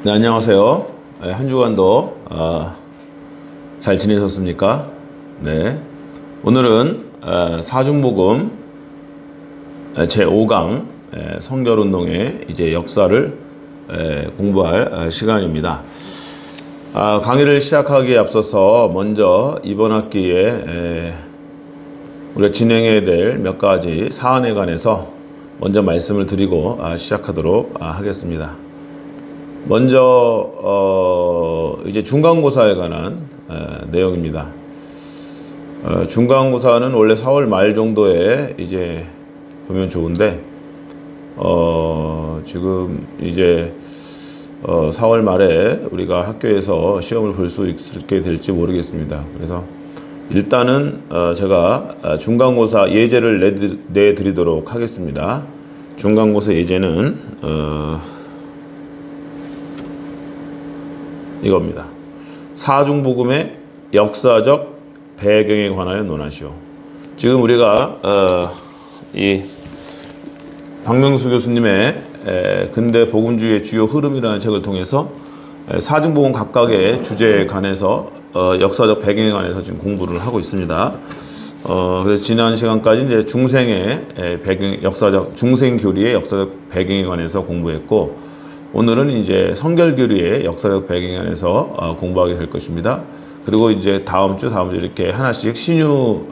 네, 안녕하세요. 한 주간도 잘 지내셨습니까? 네. 오늘은 사중복음 제5강 성결운동의 이제 역사를 공부할 시간입니다. 강의를 시작하기에 앞서서 먼저 이번 학기에 우리가 진행해야 될 몇 가지 사안에 관해서 먼저 말씀을 드리고 시작하도록 하겠습니다. 먼저 이제 중간고사에 관한 내용입니다. 중간고사는 원래 4월 말 정도에 이제 보면 좋은데 지금 이제 4월 말에 우리가 학교에서 시험을 볼 수 있게 될지 모르겠습니다. 그래서 일단은 제가 중간고사 예제를 내드리도록 하겠습니다. 중간고사 예제는 이겁니다. 사중복음의 역사적 배경에 관하여 논하시오. 지금 우리가 이 박명수 교수님의 근대 복음주의의 주요 흐름이라는 책을 통해서 사중복음 각각의 주제에 관해서 역사적 배경에 관해서 지금 공부를 하고 있습니다. 그래서 지난 시간까지 이제 중생의 배경, 중생교리의 역사적 배경에 관해서 공부했고, 오늘은 이제 성결교리의 역사적 배경에 관해서 공부하게 될 것입니다. 그리고 이제 다음 주 이렇게 하나씩 신유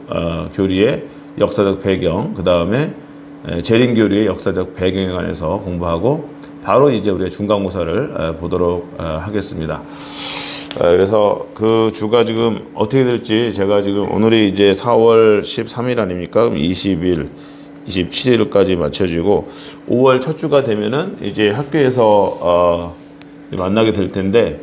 교리의 역사적 배경, 그 다음에 재림교리의 역사적 배경에 관해서 공부하고 바로 이제 우리가 중간고사를 보도록 하겠습니다. 그래서 그 주가 지금 어떻게 될지 제가 지금 오늘이 이제 4월 13일 아닙니까? 그럼 20일, 27일까지 맞춰지고 5월 첫 주가 되면은 이제 학교에서 만나게 될 텐데,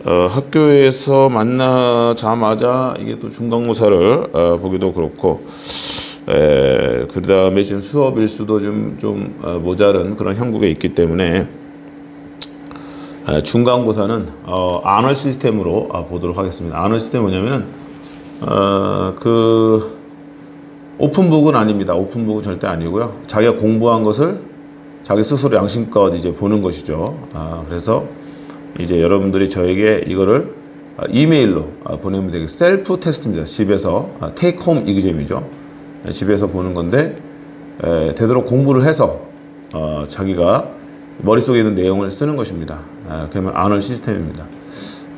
학교에서 만나자마자 이게 또 중간고사를 보기도 그렇고, 그 다음에 지금 수업 일수도 좀 모자른 그런 형국에 있기 때문에 중간고사는 안월 시스템으로 보도록 하겠습니다. 안월 시스템이 뭐냐면은 그 오픈북은 아닙니다. 오픈북은 절대 아니고요. 자기가 공부한 것을 자기 스스로 양심껏 이제 보는 것이죠. 그래서 이제 여러분들이 저에게 이거를 이메일로 보내면 되겠 셀프 테스트입니다. 집에서 테이크 홈 이그잼이죠. 집에서 보는 건데, 되도록 공부를 해서 자기가 머릿속에 있는 내용을 쓰는 것입니다. 그러면 안월 시스템입니다.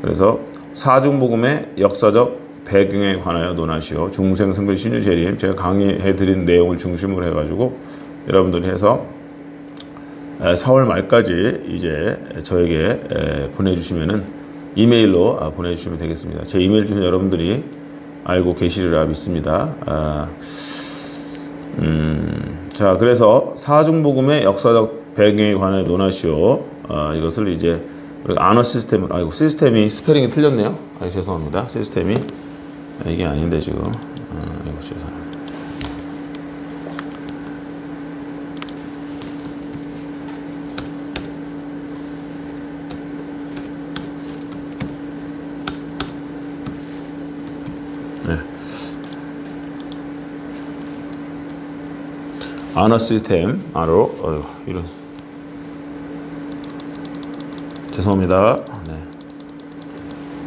그래서 사중복음의 역사적 배경에 관하여 논하시오. 중생 성결 신유 재림, 제가 강의해드린 내용을 중심으로 해가지고 여러분들이 해서 4월 말까지 이제 저에게 보내주시면은 이메일로 보내주시면 되겠습니다. 제 이메일 주소는 여러분들이 알고 계시리라 믿습니다. 자, 그래서 사중복음의 역사적 배경에 관하여 논하시오. 이것을 이제 우리가 안어 시스템으로, 시스템이 스페링이 틀렸네요. 죄송합니다. 시스템이 이게 아닌데 지금 이거 죄송합니다. 네. 안어 시스템 안으로 이런 죄송합니다. 네.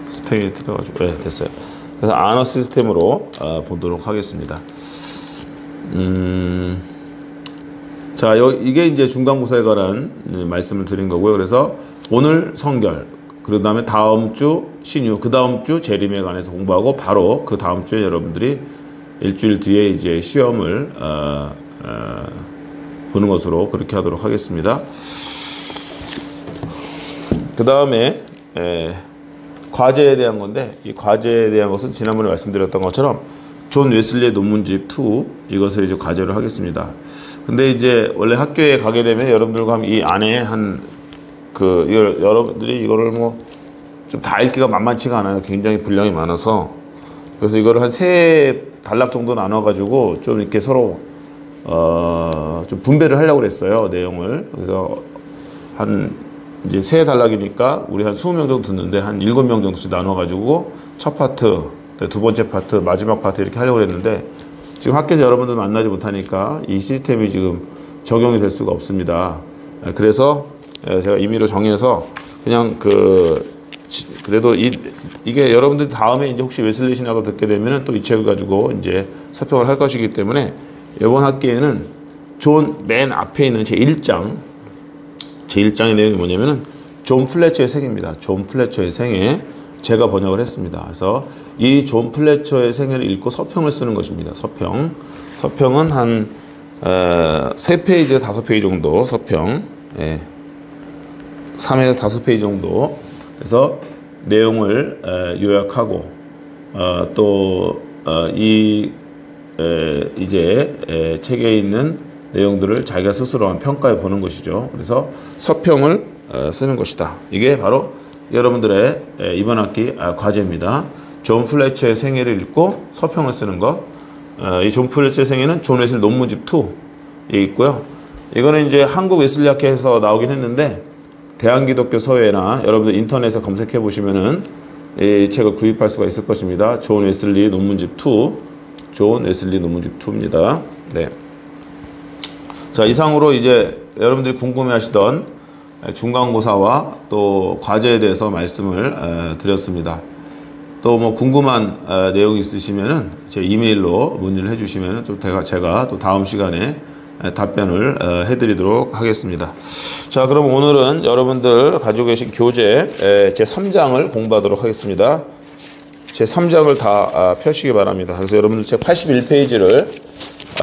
스페인이 틀려가지고 됐어요. 그래서 안어 시스템으로 보도록 하겠습니다. 자, 이게 이제 중간고사에 관한 말씀을 드린 거고요. 그래서 오늘 성결, 그 다음에 다음 주 신유, 그 다음 주 재림에 관해서 공부하고 바로 그 다음 주에 여러분들이 일주일 뒤에 이제 시험을 보는 것으로 그렇게 하도록 하겠습니다. 그 다음에 과제에 대한 건데, 이 과제에 대한 것은 지난번에 말씀드렸던 것처럼 존 웨슬리의 논문집 2 이것을 이제 과제로 하겠습니다. 근데 이제 원래 학교에 가게 되면 여러분들과 하면 이 안에 여러분들이 이거를 뭐 좀 다 읽기가 만만치가 않아요. 굉장히 분량이 많아서. 그래서 이거를 한 3단락 정도 나눠가지고 좀 이렇게 서로 좀 분배를 하려고 그랬어요, 내용을. 그래서 한 이제 3단락이니까 우리 한 20명 정도 듣는데 한 7명 정도씩 나눠가지고 첫 파트, 네, 두 번째 파트, 마지막 파트 이렇게 하려고 했는데 지금 학교에서 여러분들 만나지 못하니까 이 시스템이 지금 적용이 될 수가 없습니다. 그래서 제가 임의로 정해서 그냥 그래도 이게 여러분들 다음에 이제 혹시 웨슬리 신학을 듣게 되면은 또 이 책을 가지고 이제 설명을 할 것이기 때문에 이번 학기에는 맨 앞에 있는 제1장의 내용이 뭐냐면은 존 플래처의 생애입니다. 존 플래처의 생애 제가 번역을 했습니다. 그래서 이 존 플래처의 생애를 읽고 서평을 쓰는 것입니다. 서평은 한 3페이지에서 5페이지 정도 서평, 3에서 5페이지 정도. 그래서 내용을 요약하고 이제 책에 있는 내용들을 자기가 스스로 평가해 보는 것이죠. 그래서 서평을 쓰는 것이다. 이게 바로 여러분들의 이번 학기 과제입니다. 존 플래처의 생애를 읽고 서평을 쓰는 것. 이 존 플래처의 생애는 존 웨슬리 논문집 2에 있고요. 이거는 이제 한국 웨슬리학회에서 나오긴 했는데 대한기독교 서회나 여러분들 인터넷에 검색해 보시면은 이 책을 구입할 수가 있을 것입니다. 존 웨슬리 논문집 2, 존 웨슬리 논문집 2입니다. 네. 자, 이상으로 이제 여러분들이 궁금해하시던 중간고사와 또 과제에 대해서 말씀을 드렸습니다. 또 뭐 궁금한 내용이 있으시면은 제 이메일로 문의를 해주시면은 또 제가 또 다음 시간에 답변을 해드리도록 하겠습니다. 자, 그럼 오늘은 여러분들 가지고 계신 교재 제 3장을 공부하도록 하겠습니다. 제 3장을 다 펴시기 바랍니다. 그래서 여러분들 책 81페이지를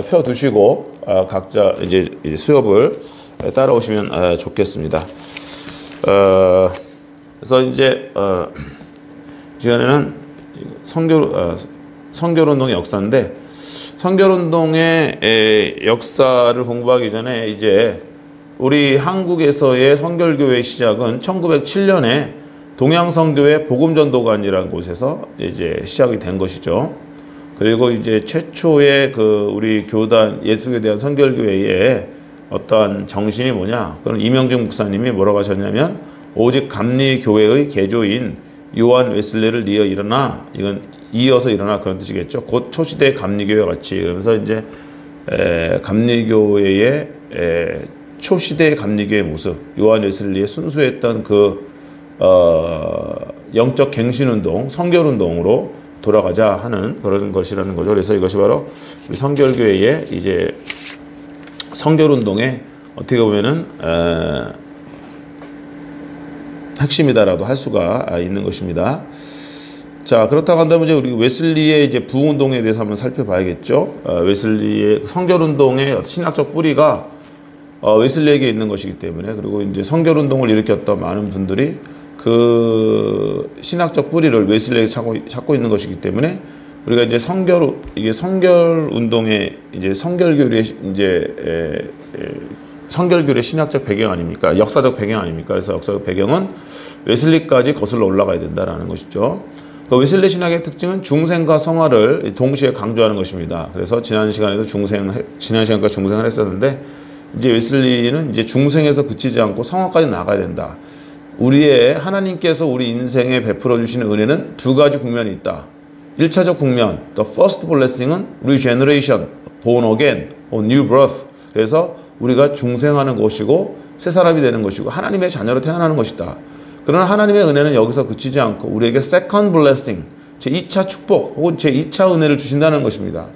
펴두시고 각자 이제 수업을 따라오시면 좋겠습니다. 그래서 이제 시간에는 성결운동의 역사인데 성결운동의 역사를 공부하기 전에 이제 우리 한국에서의 성결교회 시작은 1907년에 동양성교회 복음전도관이라는 곳에서 이제 시작이 된 것이죠. 그리고 이제 최초의 우리 교단 예수에 대한 성결교회의 어떠한 정신이 뭐냐? 그건 이명직 목사님이 뭐라고 하셨냐면 오직 감리교회의 개조인 요한 웨슬리를 이어서 일어나 그런 뜻이겠죠. 곧 초시대 감리교회 같이. 그러면서 이제 감리교회의 초시대 감리교의 모습, 요한 웨슬리의 순수했던 영적 갱신운동, 성결운동으로 돌아가자 하는 그런 것이라는 거죠. 그래서 이것이 바로 우리 성결교회의 이제 성결운동의 어떻게 보면은 핵심이다라도 할 수가 있는 것입니다. 자, 그렇다고 한다면 이제 우리 웨슬리의 이제 부흥운동에 대해서 한번 살펴봐야겠죠. 웨슬리의 성결운동의 신학적 뿌리가 웨슬리에게 있는 것이기 때문에, 그리고 이제 성결운동을 일으켰던 많은 분들이 그 신학적 뿌리를 웨슬리에게 찾고 있는 것이기 때문에 우리가 이제 성결운동의 이제 성결교의 신학적 배경 아닙니까? 역사적 배경 아닙니까? 그래서 역사적 배경은 웨슬리까지 거슬러 올라가야 된다라는 것이죠. 그 웨슬리 신학의 특징은 중생과 성화를 동시에 강조하는 것입니다. 그래서 지난 시간까지 중생을 했었는데 이제 웨슬리는 이제 중생에서 그치지 않고 성화까지 나가야 된다. 하나님께서 우리 인생에 베풀어 주시는 은혜는 두 가지 국면이 있다. 1차적 국면, the first blessing은 regeneration, born again, or new birth. 그래서 우리가 중생하는 것이고 새 사람이 되는 것이고 하나님의 자녀로 태어나는 것이다. 그러나 하나님의 은혜는 여기서 그치지 않고 우리에게 second blessing, 제2차 축복 혹은 제2차 은혜를 주신다는 것입니다.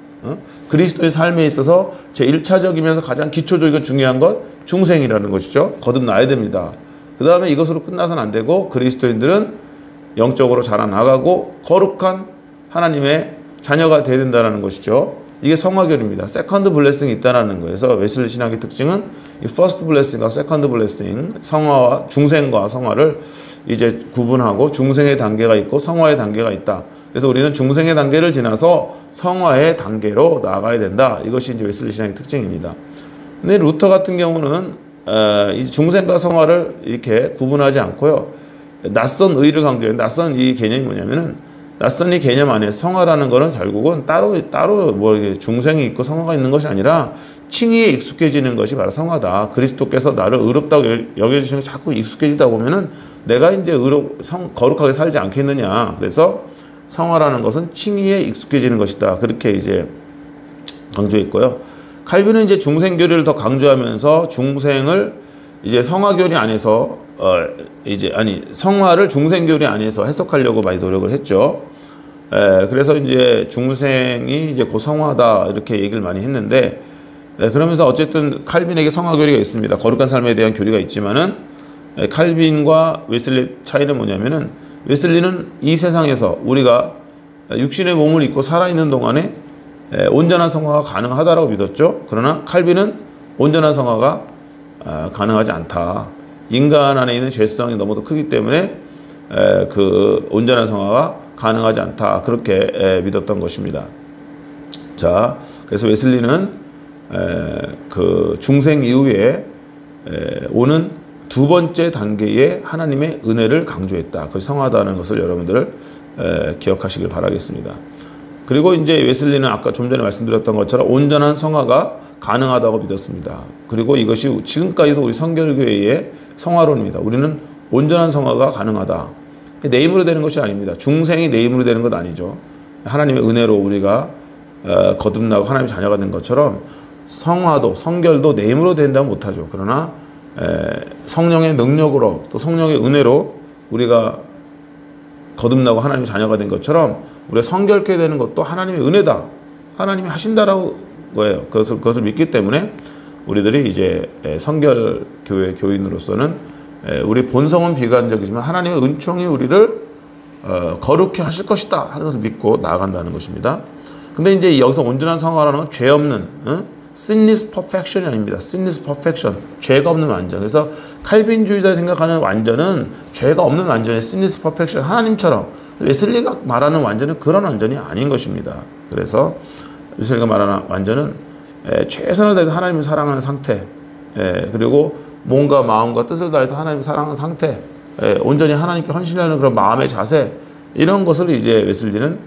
그리스도의 삶에 있어서 제1차적이면서 가장 기초적이고 중요한 것 중생이라는 것이죠. 거듭나야 됩니다. 그 다음에 이것으로 끝나서는 안 되고 그리스도인들은 영적으로 자라나가고 거룩한 하나님의 자녀가 되어야 된다는 것이죠. 이게 성화결입니다. 세컨드 블레싱이 있다는 거예요. 그래서 웨슬리 신학의 특징은 이 퍼스트 블레싱과 세컨드 블레싱, 중생과 성화를 이제 구분하고 중생의 단계가 있고 성화의 단계가 있다. 그래서 우리는 중생의 단계를 지나서 성화의 단계로 나아가야 된다. 이것이 이제 웨슬리 신학의 특징입니다. 근데 루터 같은 경우는 이 중생과 성화를 이렇게 구분하지 않고요. 낯선 의를 강조해요. 낯선 이 개념이 뭐냐면은 낯선 이 개념 안에 성화라는 것은 결국은 따로 중생이 있고 성화가 있는 것이 아니라 칭의에 익숙해지는 것이 바로 성화다. 그리스도께서 나를 의롭다고 여겨주시는 게 자꾸 익숙해지다 보면은 내가 이제 거룩하게 살지 않겠느냐. 그래서 성화라는 것은 칭의에 익숙해지는 것이다. 그렇게 이제 강조했고요. 칼빈은 이제 중생교리를 더 강조하면서 중생을 이제 성화교리 안에서 성화를 중생교리 안에서 해석하려고 많이 노력을 했죠. 그래서 이제 중생이 이제 곧 성화다 이렇게 얘기를 많이 했는데, 그러면서 어쨌든 칼빈에게 성화교리가 있습니다. 거룩한 삶에 대한 교리가 있지만은 칼빈과 웨슬리 차이는 뭐냐면은, 웨슬리는 이 세상에서 우리가 육신의 몸을 입고 살아있는 동안에 온전한 성화가 가능하다라고 믿었죠. 그러나 칼빈은 온전한 성화가 가능하지 않다. 인간 안에 있는 죄성이 너무도 크기 때문에 그 온전한 성화가 가능하지 않다. 그렇게 믿었던 것입니다. 자, 그래서 웨슬리는 그 중생 이후에 오는 두 번째 단계의 하나님의 은혜를 강조했다. 그것이 성화다는 것을 여러분들 기억하시길 바라겠습니다. 그리고 이제 웨슬리는 아까 좀 전에 말씀드렸던 것처럼 온전한 성화가 가능하다고 믿었습니다. 그리고 이것이 지금까지도 우리 성결교회의 성화론입니다. 우리는 온전한 성화가 가능하다. 내 힘으로 되는 것이 아닙니다. 중생이 내 힘으로 되는 것 아니죠. 하나님의 은혜로 우리가 거듭나고 하나님의 자녀가 된 것처럼 성화도 성결도 내 힘으로 된다면 못하죠. 그러나 성령의 능력으로 또 성령의 은혜로 우리가 거듭나고 하나님의 자녀가 된 것처럼 우리가 성결케 되는 것도 하나님의 은혜다. 하나님이 하신다라고 거예요. 그것을 믿기 때문에 우리들이 이제 성결교회 교인으로서는 우리 본성은 비관적이지만 하나님의 은총이 우리를 거룩해 하실 것이다 하는 것을 믿고 나아간다는 것입니다. 근데 이제 여기서 온전한 성화라는 건 죄 없는 sinless perfection이 아닙니다. sinless perfection, 죄가 없는 완전. 그래서 칼빈주의자가 생각하는 완전은 죄가 없는 완전의 sinless perfection, 하나님처럼. 웨슬리가 말하는 완전은 그런 완전이 아닌 것입니다. 그래서 웨슬리가 말하는 완전은 최선을 다해서 하나님을 사랑하는 상태, 그리고 몸과 마음과 뜻을 다해서 하나님을 사랑하는 상태, 온전히 하나님께 헌신하는 그런 마음의 자세, 이런 것을 이제 웨슬리는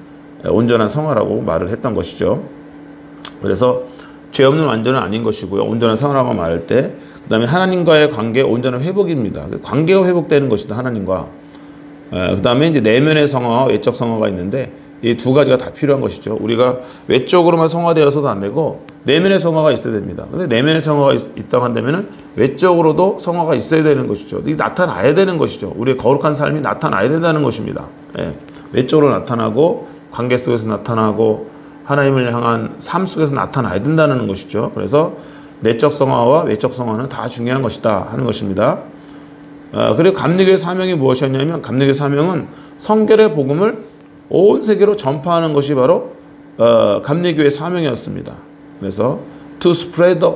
온전한 성화라고 말을 했던 것이죠. 그래서 죄 없는 완전은 아닌 것이고요. 온전한 성화라고 말할 때, 그 다음에 하나님과의 관계 온전한 회복입니다. 관계가 회복되는 것이다, 하나님과. 그 다음에 이제 내면의 성화와 외적 성화가 있는데, 이 두 가지가 다 필요한 것이죠. 우리가 외적으로만 성화되어서도 안 되고 내면의 성화가 있어야 됩니다. 근데 내면의 성화가 있다고 한다면은 외적으로도 성화가 있어야 되는 것이죠. 이게 나타나야 되는 것이죠. 우리의 거룩한 삶이 나타나야 된다는 것입니다. 외적으로 나타나고 관계 속에서 나타나고 하나님을 향한 삶 속에서 나타나야 된다는 것이죠. 그래서 내적 성화와 외적 성화는 다 중요한 것이다 하는 것입니다. 그리고 감리교의 사명이 무엇이었냐면, 감리교의 사명은 성결의 복음을 온 세계로 전파하는 것이 바로 감리교의 사명이었습니다. 그래서 to spread the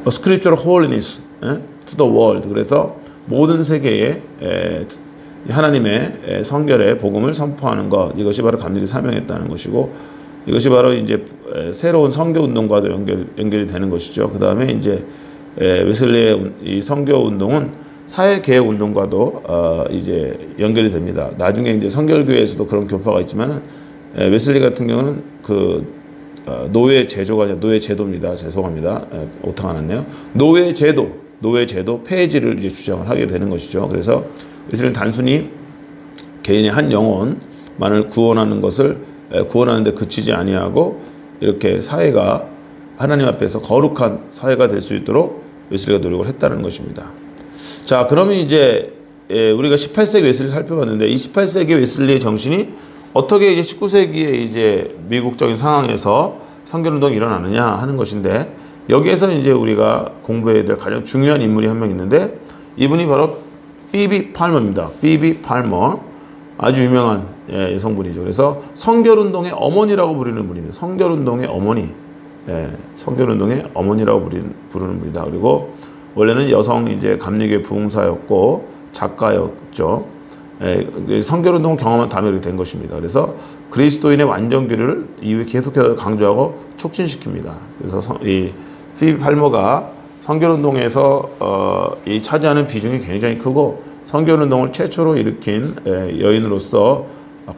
scriptural holiness to the world. 그래서 모든 세계에 하나님의 성결의 복음을 선포하는 것, 이것이 바로 감리교의 사명이었다는 것이고, 이것이 바로 이제 새로운 선교 운동과도 연결이 되는 것이죠. 그 다음에 이제 웨슬리의 이 선교 운동은 사회개혁 운동과도 이제 연결이 됩니다. 나중에 이제 성결교회에서도 그런 교파가 있지만은 웨슬리 같은 경우는 그 노예 제도가 아니라 노예 제도입니다. 죄송합니다. 오타가 났네요. 노예 제도 폐지를 이제 주장을 하게 되는 것이죠. 그래서 웨슬리는 단순히 개인의 한 영혼만을 구원하는 것을 구원하는 데 그치지 아니하고 이렇게 사회가 하나님 앞에서 거룩한 사회가 될 수 있도록 웨슬리가 노력을 했다는 것입니다. 자, 그러면 이제 우리가 18세기 웨슬리를 살펴봤는데, 이 18세기 웨슬리의 정신이 어떻게 이제 19세기의 이제 미국적인 상황에서 성결운동이 일어나느냐 하는 것인데, 여기에서 이제 우리가 공부해야 될 가장 중요한 인물이 한 명 있는데, 이분이 바로 피비 팔머입니다. 피비 팔머, 아주 유명한 여성분이죠. 그래서 성결운동의 어머니라고 부르는 분입니다. 성결운동의 어머니, 성결운동의 어머니라고 부르는 분이다. 그리고 원래는 여성 이제 감리교의 부흥사였고 작가였죠. 성결운동을 경험한 다음에 이렇게 된 것입니다. 그래서 그리스도인의 완전교를 이후에 계속해서 강조하고 촉진시킵니다. 그래서 이 피비 팔머가 성결운동에서 이 차지하는 비중이 굉장히 크고, 성결운동을 최초로 일으킨 여인으로서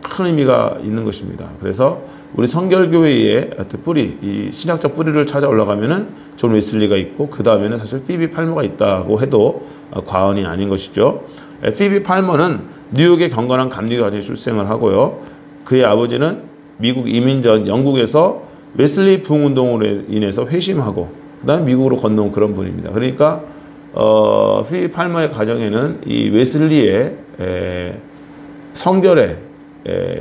큰 의미가 있는 것입니다. 그래서 우리 성결교회의 뿌리, 이 신학적 뿌리를 찾아 올라가면은 존 웨슬리가 있고, 그 다음에는 사실 피비 팔머가 있다고 해도 과언이 아닌 것이죠. 피비 팔머는 뉴욕의 경건한 감리교 가정에 출생을 하고요. 그의 아버지는 미국 이민 전 영국에서 웨슬리 부흥운동으로 인해서 회심하고 그 다음에 미국으로 건너온 그런 분입니다. 그러니까 필립 팔머의 가정에는 이 웨슬리의 성결의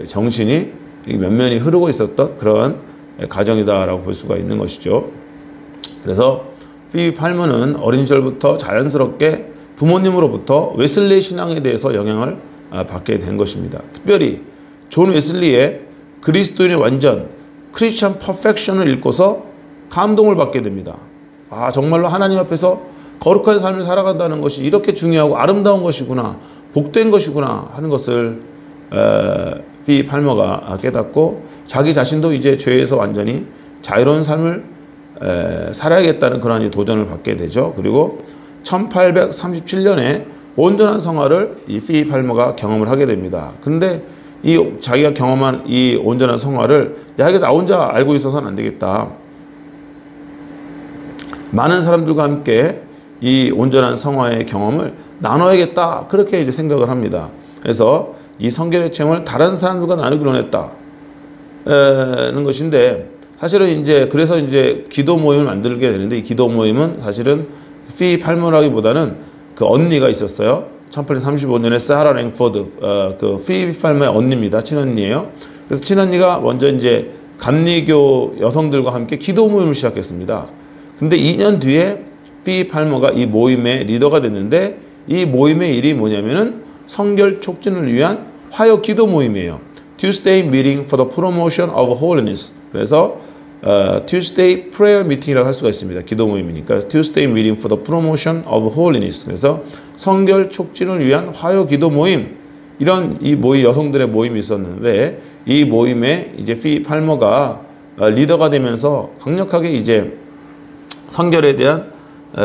정신이 면면이 흐르고 있었던 그런 가정이다라고 볼 수가 있는 것이죠. 그래서 필립 팔머는 어린 시절부터 자연스럽게 부모님으로부터 웨슬리 신앙에 대해서 영향을 받게 된 것입니다. 특별히 존 웨슬리의 그리스도인의 완전 크리스천 퍼펙션을 읽고서 감동을 받게 됩니다. 정말로 하나님 앞에서 거룩한 삶을 살아간다는 것이 이렇게 중요하고 아름다운 것이구나, 복된 것이구나 하는 것을 필립 팔머가 깨닫고 자기 자신도 이제 죄에서 완전히 자유로운 삶을 살아야겠다는 그런 도전을 받게 되죠. 그리고 1837년에 온전한 성화를 이 필립 팔머가 경험을 하게 됩니다. 그런데 이 자기가 경험한 이 온전한 성화를 이게 나 혼자 알고 있어서는 안 되겠다. 많은 사람들과 함께 이 온전한 성화의 경험을 나눠야겠다. 그렇게 이제 생각을 합니다. 그래서 이 성결의 체험을 다른 사람들과 나누기로 했다는 것인데 사실은 이제 그래서 이제 기도 모임을 만들게 되는데 이 기도 모임은 사실은 필립 팔머라기보다는 그 언니가 있었어요. 1835년에 사라 랭포드 그 필립 팔머의 언니입니다. 친언니예요. 그래서 친언니가 먼저 이제 감리교 여성들과 함께 기도 모임을 시작했습니다. 근데 2년 뒤에 필립 팔머가 이 모임의 리더가 됐는데 이 모임의 일이 뭐냐면은 성결 촉진을 위한 화요 기도 모임이에요. Tuesday Meeting for the Promotion of Holiness. 그래서 Tuesday Prayer Meeting이라고 할 수가 있습니다. 기도 모임이니까 Tuesday Meeting for the Promotion of Holiness. 그래서 성결 촉진을 위한 화요 기도 모임, 이런 이 모임 여성들의 모임이 있었는데 이 모임에 이제 필립 팔머가 리더가 되면서 강력하게 이제 성결에 대한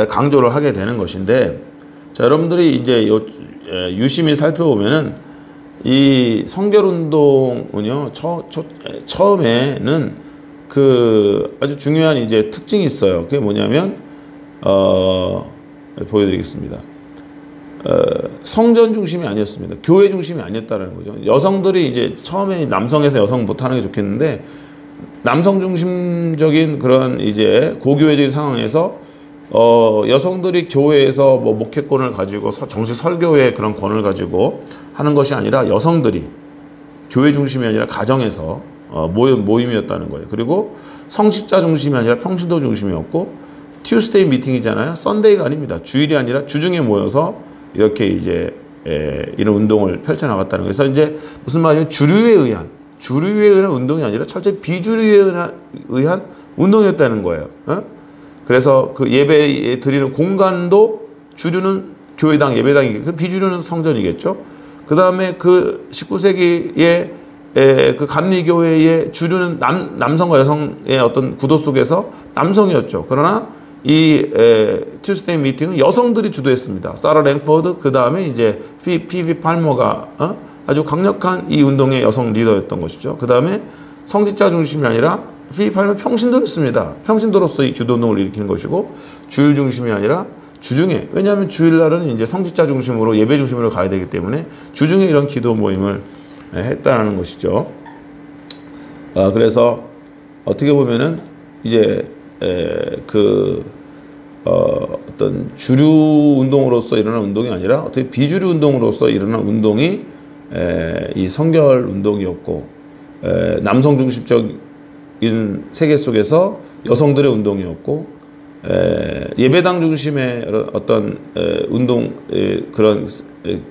강조를 하게 되는 것인데, 자, 여러분들이 이제 유심히 살펴보면은 이 성결 운동은요 처음에는 그 아주 중요한 이제 특징이 있어요. 그게 뭐냐면 보여드리겠습니다. 성전 중심이 아니었습니다. 교회 중심이 아니었다는 거죠. 여성들이 이제 처음에 남성에서 여성 못하는 게 좋겠는데 남성 중심적인 그런 이제 고교회적인 상황에서 여성들이 교회에서 뭐 목회권을 가지고 정식 설교의 그런 권을 가지고 하는 것이 아니라 여성들이 교회 중심이 아니라 가정에서 모임이었다는 거예요. 그리고 성직자 중심이 아니라 평신도 중심이었고 튜스데이 미팅이잖아요. 썬데이가 아닙니다. 주일이 아니라 주중에 모여서 이렇게 이제 이런 운동을 펼쳐나갔다는 거예요. 그래서 이제 무슨 말이에요? 주류에 의한 운동이 아니라 철저히 비주류에 의한 운동이었다는 거예요. 그래서 그 예배 드리는 공간도 주류는 교회당, 예배당이겠고 비주류는 성전이겠죠. 그 다음에 그 19세기의 그 감리교회의 주류는 남성과 여성의 어떤 구도 속에서 남성이었죠. 그러나 이 튜스데이 미팅은 여성들이 주도했습니다. 사라 랭포드, 그 다음에 이제 필립 팔머가 아주 강력한 이 운동의 여성 리더였던 것이죠. 그 다음에 성직자 중심이 아니라 필립 팔머 평신도였습니다. 평신도로서 이 기도 운동을 일으키는 것이고 주일 중심이 아니라 주중에, 왜냐하면 주일날은 이제 성직자 중심으로 예배 중심으로 가야 되기 때문에 주중에 이런 기도 모임을 했다라는 것이죠. 그래서 어떻게 보면은 이제 어떤 주류 운동으로서 일어난 운동이 아니라 어떻게 비주류 운동으로서 일어난 운동이 이 성결 운동이었고 남성 중심적인 세계 속에서 여성들의 운동이었고 예배당 중심의 어떤 운동 그런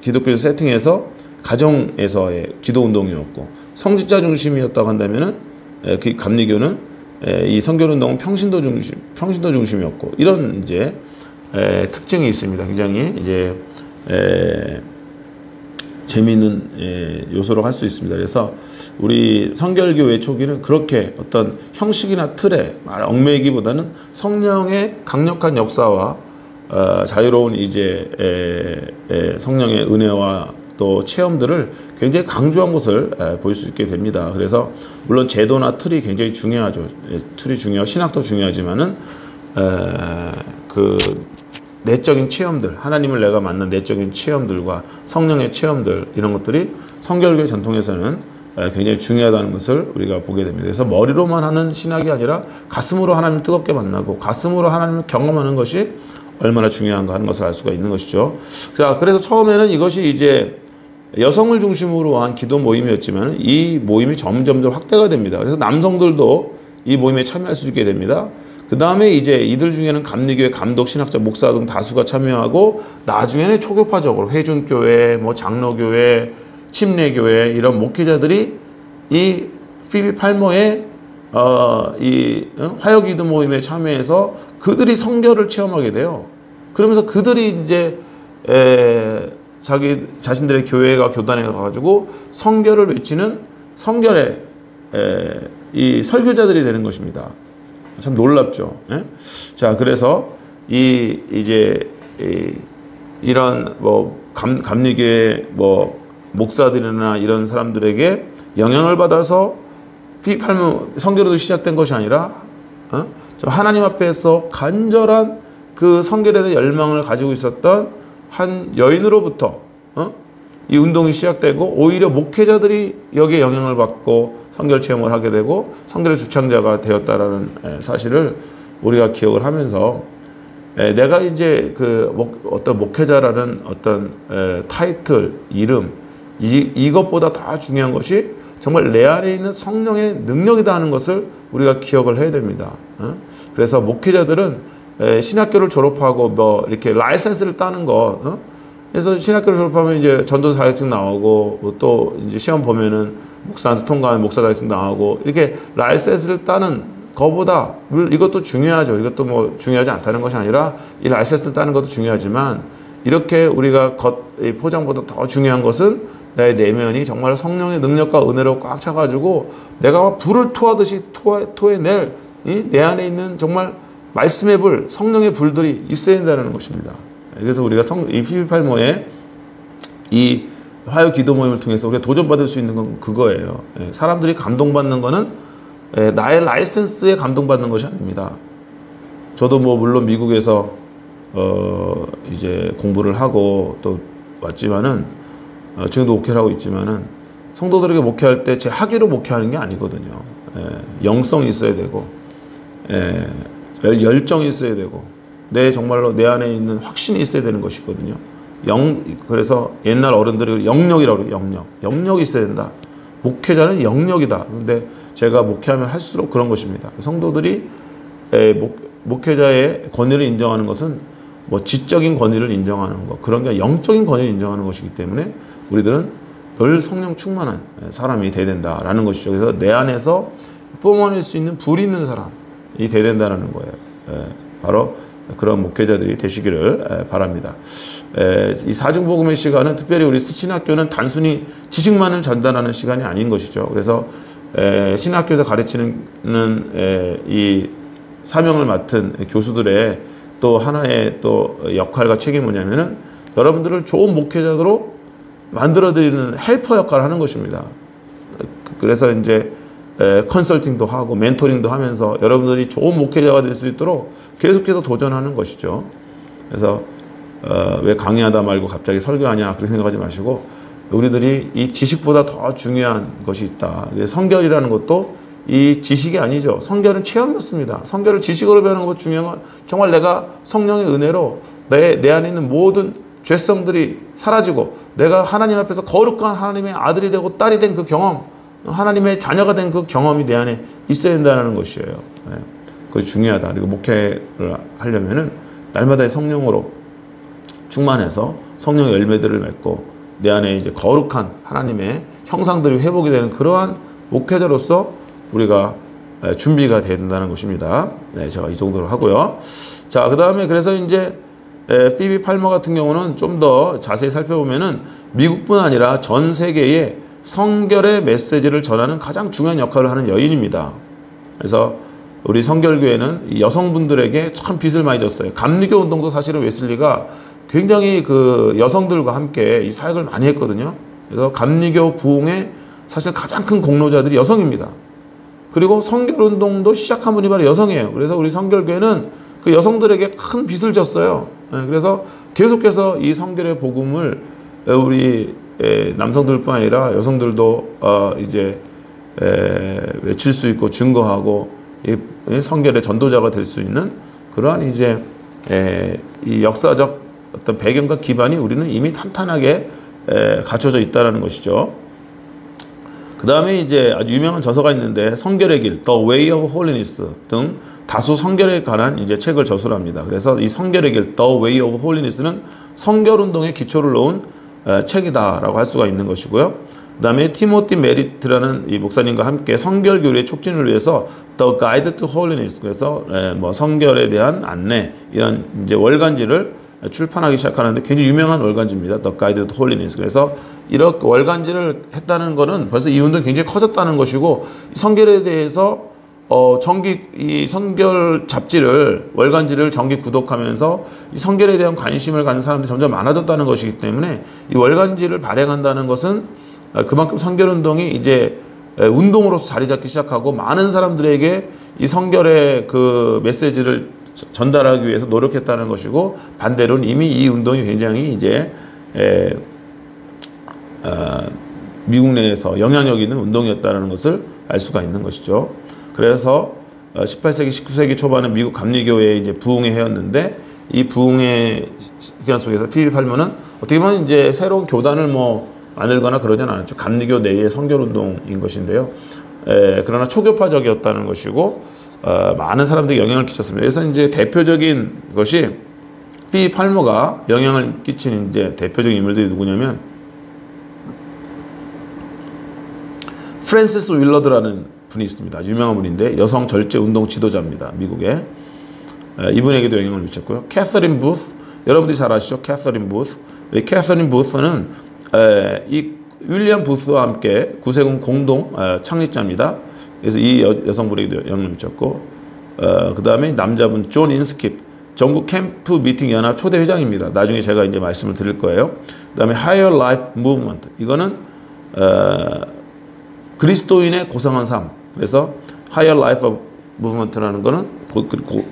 기독교 세팅에서 가정에서의 기도 운동이었고 성직자 중심이었다고 한다면은 그 감리교는 이 성결 운동은 평신도 중심이었고 이런 이제 특징이 있습니다. 굉장히 이제 재미있는 요소로 할 수 있습니다. 그래서 우리 성결교회 초기는 그렇게 어떤 형식이나 틀에 얽매이기보다는 성령의 강력한 역사와 자유로운 이제 성령의 은혜와 또 체험들을 굉장히 강조한 것을 볼 수 있게 됩니다. 그래서 물론 제도나 틀이 굉장히 중요하죠. 틀이 중요하고 신학도 중요하지만은 내적인 체험들, 하나님을 내가 만난 내적인 체험들과 성령의 체험들, 이런 것들이 성결교회 전통에서는 굉장히 중요하다는 것을 우리가 보게 됩니다. 그래서 머리로만 하는 신학이 아니라 가슴으로 하나님을 뜨겁게 만나고 가슴으로 하나님을 경험하는 것이 얼마나 중요한가 하는 것을 알 수가 있는 것이죠. 자, 그래서 처음에는 이것이 이제 여성을 중심으로 한 기도 모임이었지만 이 모임이 점점 확대가 됩니다. 그래서 남성들도 이 모임에 참여할 수 있게 됩니다. 그 다음에 이제 이들 중에는 감리교회 감독, 신학자, 목사 등 다수가 참여하고 나중에는 초교파적으로 회중교회, 뭐 장로교회, 침례교회 이런 목회자들이 이 피비 팔머의 이 화요기도 모임에 참여해서 그들이 성결을 체험하게 돼요. 그러면서 그들이 이제 자기 자신들의 교회가 교단에 가가지고 성결을 외치는 성결의 이 설교자들이 되는 것입니다. 참 놀랍죠. 예? 자, 그래서 이런 뭐 감리교회 뭐 목사들이나 이런 사람들에게 영향을 받아서 성결도 시작된 것이 아니라 하나님 앞에서 간절한 그 성결에 대한 열망을 가지고 있었던 한 여인으로부터 이 운동이 시작되고 오히려 목회자들이 여기에 영향을 받고 성결 체험을 하게 되고 성결의 주창자가 되었다라는 사실을 우리가 기억을 하면서 내가 이제 어떤 목회자라는 어떤 타이틀, 이름 이것보다 더 중요한 것이 정말 내 안에 있는 성령의 능력이다 하는 것을 우리가 기억을 해야 됩니다. 그래서 목회자들은 신학교를 졸업하고 뭐 이렇게 라이센스를 따는 거, 그래서 신학교를 졸업하면 이제 전도사 자격증 나오고 또 이제 시험 보면은 목사한테 통과하면 목사 자격증 나오고 이렇게 라이센스를 따는 거보다 이것도 중요하죠. 이것도 뭐 중요하지 않다는 것이 아니라 이 라이센스를 따는 것도 중요하지만 이렇게 우리가 포장보다 더 중요한 것은 내 내면이 정말 성령의 능력과 은혜로 꽉 차가지고 내가 불을 토하듯이 토해낼 내 안에 있는 정말 말씀의 불, 성령의 불들이 있어야 된다는 것입니다. 그래서 우리가 이 피비팔모의 이 화요 기도 모임을 통해서 우리가 도전받을 수 있는 건 그거예요. 사람들이 감동받는 거는 나의 라이센스에 감동받는 것이 아닙니다. 저도 뭐 물론 미국에서 이제 공부를 하고 또 왔지만은 지금도 목회를 하고 있지만은 성도들에게 목회할 때 제 학위로 목회하는 게 아니거든요. 영성이 있어야 되고 열정이 있어야 되고 정말로 내 안에 있는 확신이 있어야 되는 것이거든요. 그래서 옛날 어른들이 영역이라고 그래요. 영역이 있어야 된다. 목회자는 영역이다. 근데 제가 목회하면 할수록 그런 것입니다. 성도들이 목회자의 권위를 인정하는 것은 뭐 지적인 권위를 인정하는 것, 그런 게 영적인 권위를 인정하는 것이기 때문에 우리들은 늘 성령 충만한 사람이 돼야 된다라는 것이죠. 그래서 내 안에서 뿜어낼 수 있는 불이 있는 사람이 돼야 된다는 거예요. 바로 그런 목회자들이 되시기를 바랍니다. 이 사중복음의 시간은 특별히 우리 신학교는 단순히 지식만을 전달하는 시간이 아닌 것이죠. 그래서 신학교에서 가르치는 이 사명을 맡은 교수들의 또 하나의 또 역할과 책임이 뭐냐면은 여러분들을 좋은 목회자로 만들어드리는 헬퍼 역할을 하는 것입니다. 그래서 이제 컨설팅도 하고 멘토링도 하면서 여러분들이 좋은 목회자가 될 수 있도록 계속해서 도전하는 것이죠. 그래서 왜 강의하다 말고 갑자기 설교하냐 그렇게 생각하지 마시고 우리들이 이 지식보다 더 중요한 것이 있다. 성결이라는 것도 이 지식이 아니죠. 성결은 체험이었습니다. 성결을 지식으로 배우는 것 중요한 건 정말 내가 성령의 은혜로 내 안에 있는 모든 죄성들이 사라지고 내가 하나님 앞에서 거룩한 하나님의 아들이 되고 딸이 된 그 경험, 하나님의 자녀가 된 그 경험이 내 안에 있어야 된다는 것이에요. 그것이 중요하다. 그리고 목회를 하려면은 날마다의 성령으로 충만해서 성령의 열매들을 맺고 내 안에 이제 거룩한 하나님의 형상들이 회복이 되는 그러한 목회자로서 우리가 준비가 되어야 된다는 것입니다. 제가 이 정도로 하고요. 자, 그 다음에 그래서 이제 피비 팔머 같은 경우는 좀 더 자세히 살펴보면은 미국뿐 아니라 전 세계에 성결의 메시지를 전하는 가장 중요한 역할을 하는 여인입니다. 그래서 우리 성결교회는 여성분들에게 참 빚을 많이 졌어요. 감리교 운동도 사실은 웨슬리가 굉장히 그 여성들과 함께 이 사역을 많이 했거든요. 그래서 감리교 부흥의 사실 가장 큰 공로자들이 여성입니다. 그리고 성결운동도 시작한 분이 바로 여성이에요. 그래서 우리 성결교회는 그 여성들에게 큰 빚을 졌어요. 그래서 계속해서 이 성결의 복음을 우리 남성들뿐 아니라 여성들도 이제 외칠 수 있고 증거하고 이 성결의 전도자가 될 수 있는 그러한 이제 이 역사적 어떤 배경과 기반이 우리는 이미 탄탄하게 갖춰져 있다는 것이죠. 그 다음에 이제 아주 유명한 저서가 있는데 성결의 길, The Way of Holiness 등 다수 성결에 관한 이제 책을 저술합니다. 그래서 이 성결의 길, The Way of Holiness는 성결 운동의 기초를 놓은 책이다라고 할 수가 있는 것이고요. 그 다음에 티모티 메리트라는 이 목사님과 함께 성결 교류의 촉진을 위해서 The Guide to Holiness, 그래서 뭐 성결에 대한 안내 이런 이제 월간지를 출판하기 시작하는데 굉장히 유명한 월간지입니다. The Guide to Holiness. 그래서 이렇게 월간지를 했다는 것은 벌써 이 운동이 굉장히 커졌다는 것이고 성결에 대해서 이 성결 잡지를 월간지를 정기 구독하면서 이 성결에 대한 관심을 갖는 사람들이 점점 많아졌다는 것이기 때문에 이 월간지를 발행한다는 것은 그만큼 성결 운동이 이제 운동으로서 자리 잡기 시작하고 많은 사람들에게 이 성결의 그 메시지를 전달하기 위해서 노력했다는 것이고 반대로는 이미 이 운동이 굉장히 이제 미국 내에서 영향력 있는 운동이었다는 것을 알 수가 있는 것이죠. 그래서 18세기, 19세기 초반에 미국 감리교회의 이제 부흥의 해였는데 이 부흥의 기간 속에서 피비 팔머는 어떻게 보면 이제 새로운 교단을 뭐 만들거나 그러진 않았죠. 감리교 내의 성결 운동인 것인데요. 그러나 초교파적이었다는 것이고 많은 사람들이 영향을 끼쳤습니다. 그래서 이제 대표적인 것이 피비 팔머가 영향을 끼친 이제 대표적인 인물들이 누구냐면 프랜시스 윌러드라는 분이 있습니다. 유명한 분인데 여성 절제 운동 지도자입니다. 미국에. 이분에게도 영향을 미쳤고요. 캐서린 부스, 여러분들이 잘 아시죠? 캐서린 부스. 이 캐서린 부스는 이 윌리엄 부스와 함께 구세군 공동 창립자입니다. 그래서 이 여성분에게도 영향을 미쳤고, 그 다음에 남자분 존 인스킵, 전국 캠프 미팅 연합 초대 회장입니다. 나중에 제가 이제 말씀을 드릴 거예요. 그 다음에 Higher Life Movement, 이거는 그리스도인의 고상한 삶. 그래서 Higher Life Movement라는 거는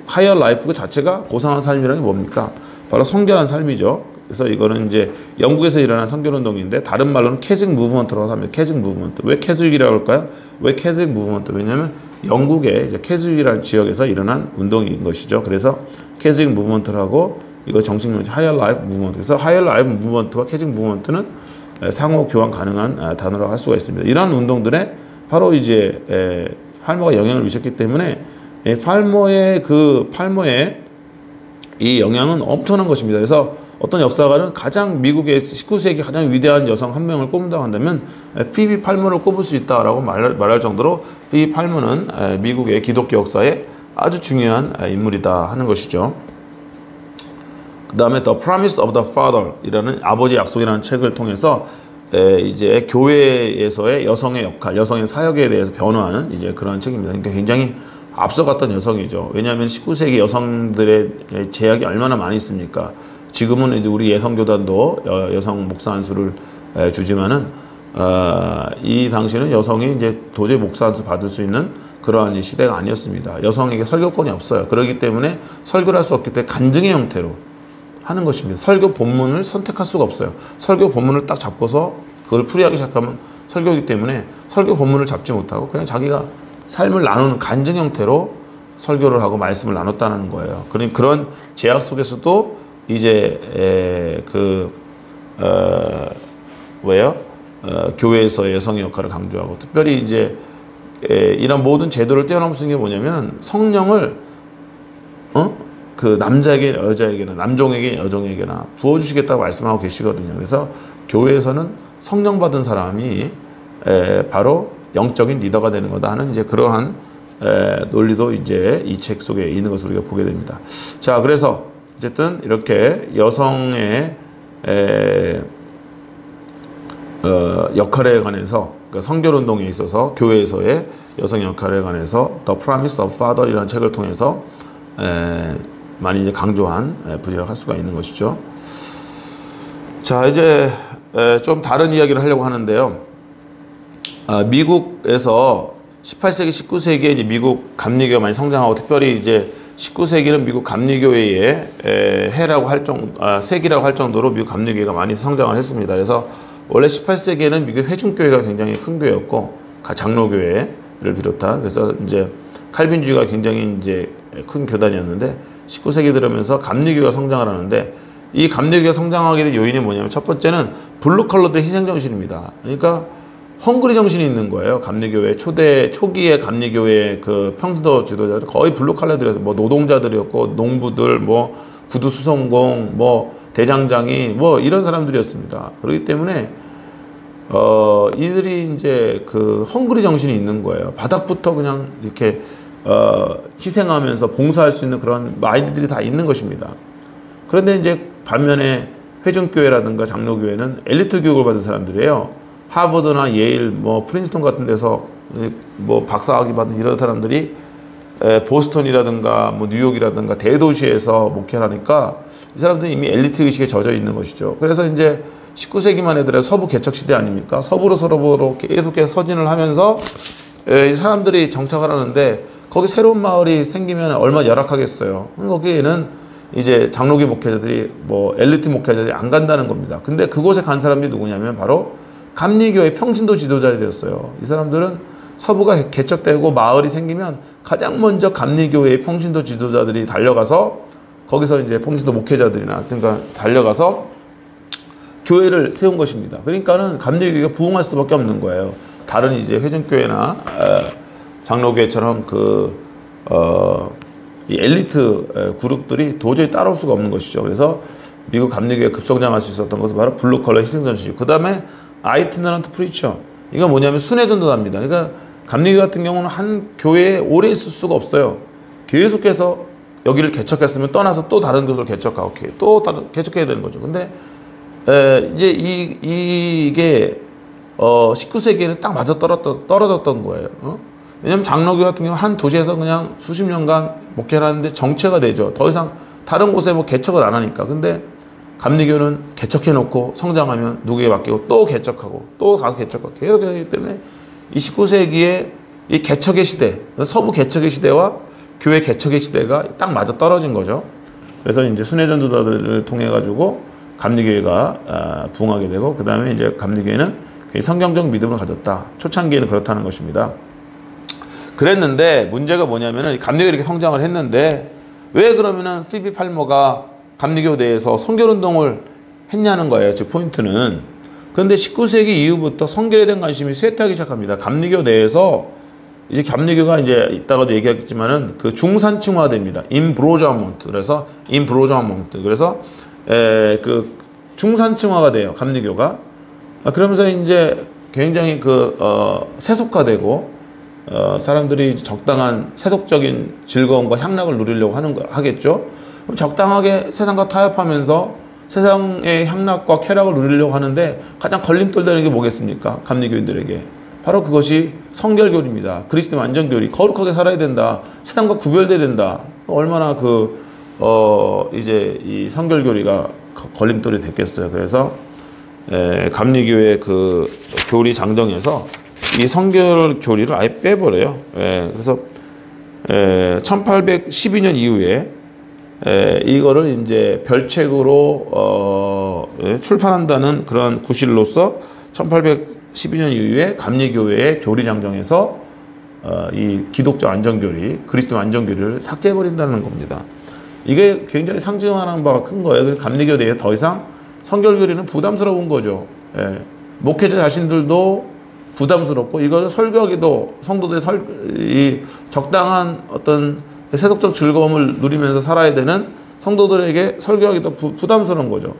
Higher Life 그 자체가 고상한 삶이라는 게 뭡니까? 바로 성결한 삶이죠. 그래서 이거는 이제 영국에서 일어난 성결 운동인데 다른 말로는 캐직 무브먼트라고 합니다. 캐직 무브먼트. 왜 캐직이라고 할까요? 왜 캐직 무브먼트? 왜냐하면 영국의 이제 캐직이라는 지역에서 일어난 운동인 것이죠. 그래서 캐직 무브먼트라고 이거 정식명이 하이어 라이프 무브먼트. 그래서 하이어 라이프 무브먼트와 캐직 무브먼트는 상호 교환 가능한 단어라고 할 수가 있습니다. 이러한 운동들에 바로 이제 팔머가 영향을 미쳤기 때문에 팔머의 이 영향은 엄청난 것입니다. 그래서 어떤 역사가는 가장 미국의 19세기 가장 위대한 여성 한 명을 꼽는다고 한다면 피비 팔머를 꼽을 수 있다라고 말할 정도로 피비 팔머는 미국의 기독교 역사에 아주 중요한 인물이다 하는 것이죠. 그 다음에 The Promise of the Father이라는 아버지의 약속이라는 책을 통해서 이제 교회에서의 여성의 역할, 여성의 사역에 대해서 변화하는 이제 그런 책입니다. 그러니까 굉장히 앞서갔던 여성이죠. 왜냐하면 19세기 여성들의 제약이 얼마나 많이 있습니까? 지금은 이제 우리 예성교단도 여성 목사 한 수를 주지만은 이 당시는 여성이 이제 도저히 목사 한 수 받을 수 있는 그러한 시대가 아니었습니다. 여성에게 설교권이 없어요. 그렇기 때문에 설교를 할 수 없기 때문에 간증의 형태로 하는 것입니다. 설교 본문을 선택할 수가 없어요. 설교 본문을 딱 잡고서 그걸 풀이하기 시작하면 설교이기 때문에 설교 본문을 잡지 못하고 그냥 자기가 삶을 나누는 간증 형태로 설교를 하고 말씀을 나눴다는 거예요. 그런 제약 속에서도 이제 교회에서 여성의 역할을 강조하고 특별히 이제 이런 모든 제도를 뛰어넘는 게 뭐냐면 성령을 그 남자에게 여자에게나 남종에게 여종에게나 부어주시겠다고 말씀하고 계시거든요. 그래서 교회에서는 성령 받은 사람이 바로 영적인 리더가 되는 거다 하는 이제 그러한 논리도 이제 이 책 속에 있는 것을 우리가 보게 됩니다. 자, 그래서 어쨌든 이렇게 여성의 역할에 관해서 그러니까 성결 운동에 있어서 교회에서의 여성 역할에 관해서 The Promise of Father이라는 책을 통해서 많이 이제 강조한 분이라고 할 수가 있는 것이죠. 자, 이제 좀 다른 이야기를 하려고 하는데요. 미국에서 18세기, 19세기에 이제 미국 감리교가 많이 성장하고 특별히 이제 19세기는 미국 감리교회의 해라고 할 세기라고 할 정도로 미국 감리교회가 많이 성장을 했습니다. 그래서 원래 18세기에는 미국 회중교회가 굉장히 큰 교회였고 장로교회를 비롯한 그래서 이제 칼빈주의가 굉장히 이제 큰 교단이었는데 19세기 들으면서 감리교회가 성장을 하는데 이 감리교회가 성장하게 된 요인이 뭐냐면 첫 번째는 블루 컬러들의 희생 정신입니다. 그러니까 헝그리 정신이 있는 거예요. 감리교회 초기의 감리교회 그 평신도 지도자들 거의 블루 컬러들에서 뭐 노동자들이었고 농부들 뭐 구두 수송공 뭐 대장장이 뭐 이런 사람들이었습니다. 그렇기 때문에 이들이 이제 그 헝그리 정신이 있는 거예요. 바닥부터 그냥 이렇게 희생하면서 봉사할 수 있는 그런 마인드들이 다 있는 것입니다. 그런데 이제 반면에 회중교회라든가 장로교회는 엘리트 교육을 받은 사람들이에요. 하버드나 예일, 뭐 프린스턴 같은 데서 뭐 박사학위 받은 이런 사람들이 보스턴이라든가 뭐 뉴욕이라든가 대도시에서 목회를 하니까 이 사람들이 이미 엘리트 의식에 젖어 있는 것이죠. 그래서 이제 19세기만 해도 서부 개척 시대 아닙니까? 서부로 서로로 계속해서 서진을 하면서 이 사람들이 정착을 하는데 거기 새로운 마을이 생기면 얼마나 열악하겠어요. 거기에는 이제 장로교 목회자들이 뭐 엘리트 목회자들이 안 간다는 겁니다. 근데 그곳에 간 사람들이 누구냐면 바로 감리교의 평신도 지도자들이었어요. 이 사람들은 서부가 개척되고 마을이 생기면 가장 먼저 감리교회의 평신도 지도자들이 달려가서 거기서 이제 평신도 목회자들이나 그러니까 달려가서 교회를 세운 것입니다. 그러니까는 감리교회가 부흥할 수밖에 없는 거예요. 다른 이제 회중교회나 장로교회처럼 이 엘리트 그룹들이 도저히 따라올 수가 없는 것이죠. 그래서 미국 감리교회가 급성장할 수 있었던 것은 바로 블루컬러 희생전시죠. 그 다음에 아이티너런트 프리처. 이건 뭐냐면 순회전도자입니다. 그러니까 감리교 같은 경우는 한 교회에 오래 있을 수가 없어요. 계속해서 여기를 개척했으면 떠나서 또 다른 곳을 개척하고 또 다른 개척해야 되는 거죠. 근데 이제 이게 19세기에는 딱 맞아 떨어졌던 거예요. 왜냐면 장로교 같은 경우 한 도시에서 그냥 수십 년간 목회를 하는데 정체가 되죠. 더 이상 다른 곳에 뭐 개척을 안 하니까. 근데 감리교는 개척해놓고 성장하면 누구에게 맡기고 또 개척하고 또 가서 개척하고 계속 하기 때문에 이 19세기의 이 개척의 시대, 서부 개척의 시대와 교회 개척의 시대가 딱 맞아 떨어진 거죠. 그래서 이제 순회전도자들을 통해 가지고 감리교회가 부흥하게 되고 그 다음에 이제 감리교회는 성경적 믿음을 가졌다. 초창기에는 그렇다는 것입니다. 그랬는데 문제가 뭐냐면은 감리교회가 이렇게 성장을 했는데 왜 그러면은 피비 팔머가 감리교 내에서 성결운동을 했냐는 거예요. 즉 포인트는. 그런데 19세기 이후부터 성결에 대한 관심이 쇠퇴하기 시작합니다. 감리교 내에서 이제 감리교가 이제 이따가도 얘기하겠지만은 그 중산층화됩니다. 임브로저먼트. 그래서 임브로저먼트. 그래서 그 중산층화가 돼요. 감리교가. 그러면서 이제 굉장히 세속화되고 사람들이 이제 적당한 세속적인 즐거움과 향락을 누리려고 하겠죠. 그럼 적당하게 세상과 타협하면서 세상의 향락과 쾌락을 누리려고 하는데 가장 걸림돌되는 게 뭐겠습니까? 감리교인들에게. 바로 그것이 성결교리입니다. 그리스도 완전교리. 거룩하게 살아야 된다. 세상과 구별돼야 된다. 얼마나 이제 이 성결교리가 걸림돌이 됐겠어요. 그래서 감리교의 그 교리 장정에서 이 성결교리를 아예 빼버려요. 그래서 1812년 이후에 이거를 이제 별책으로 출판한다는 그런 구실로서 1812년 이후에 감리교회의 교리 장정에서 이 기독교 완전교리, 그리스도 완전교리를 삭제해버린다는 겁니다. 이게 굉장히 상징하는 바가 큰 거예요. 그래서 감리교 내에 더 이상 성결교리는 부담스러운 거죠. 목회자 자신들도 부담스럽고 이것을 설교하기도 성도들의 적당한 어떤 세속적 즐거움을 누리면서 살아야 되는 성도들에게 설교하기도 부담스러운 거죠.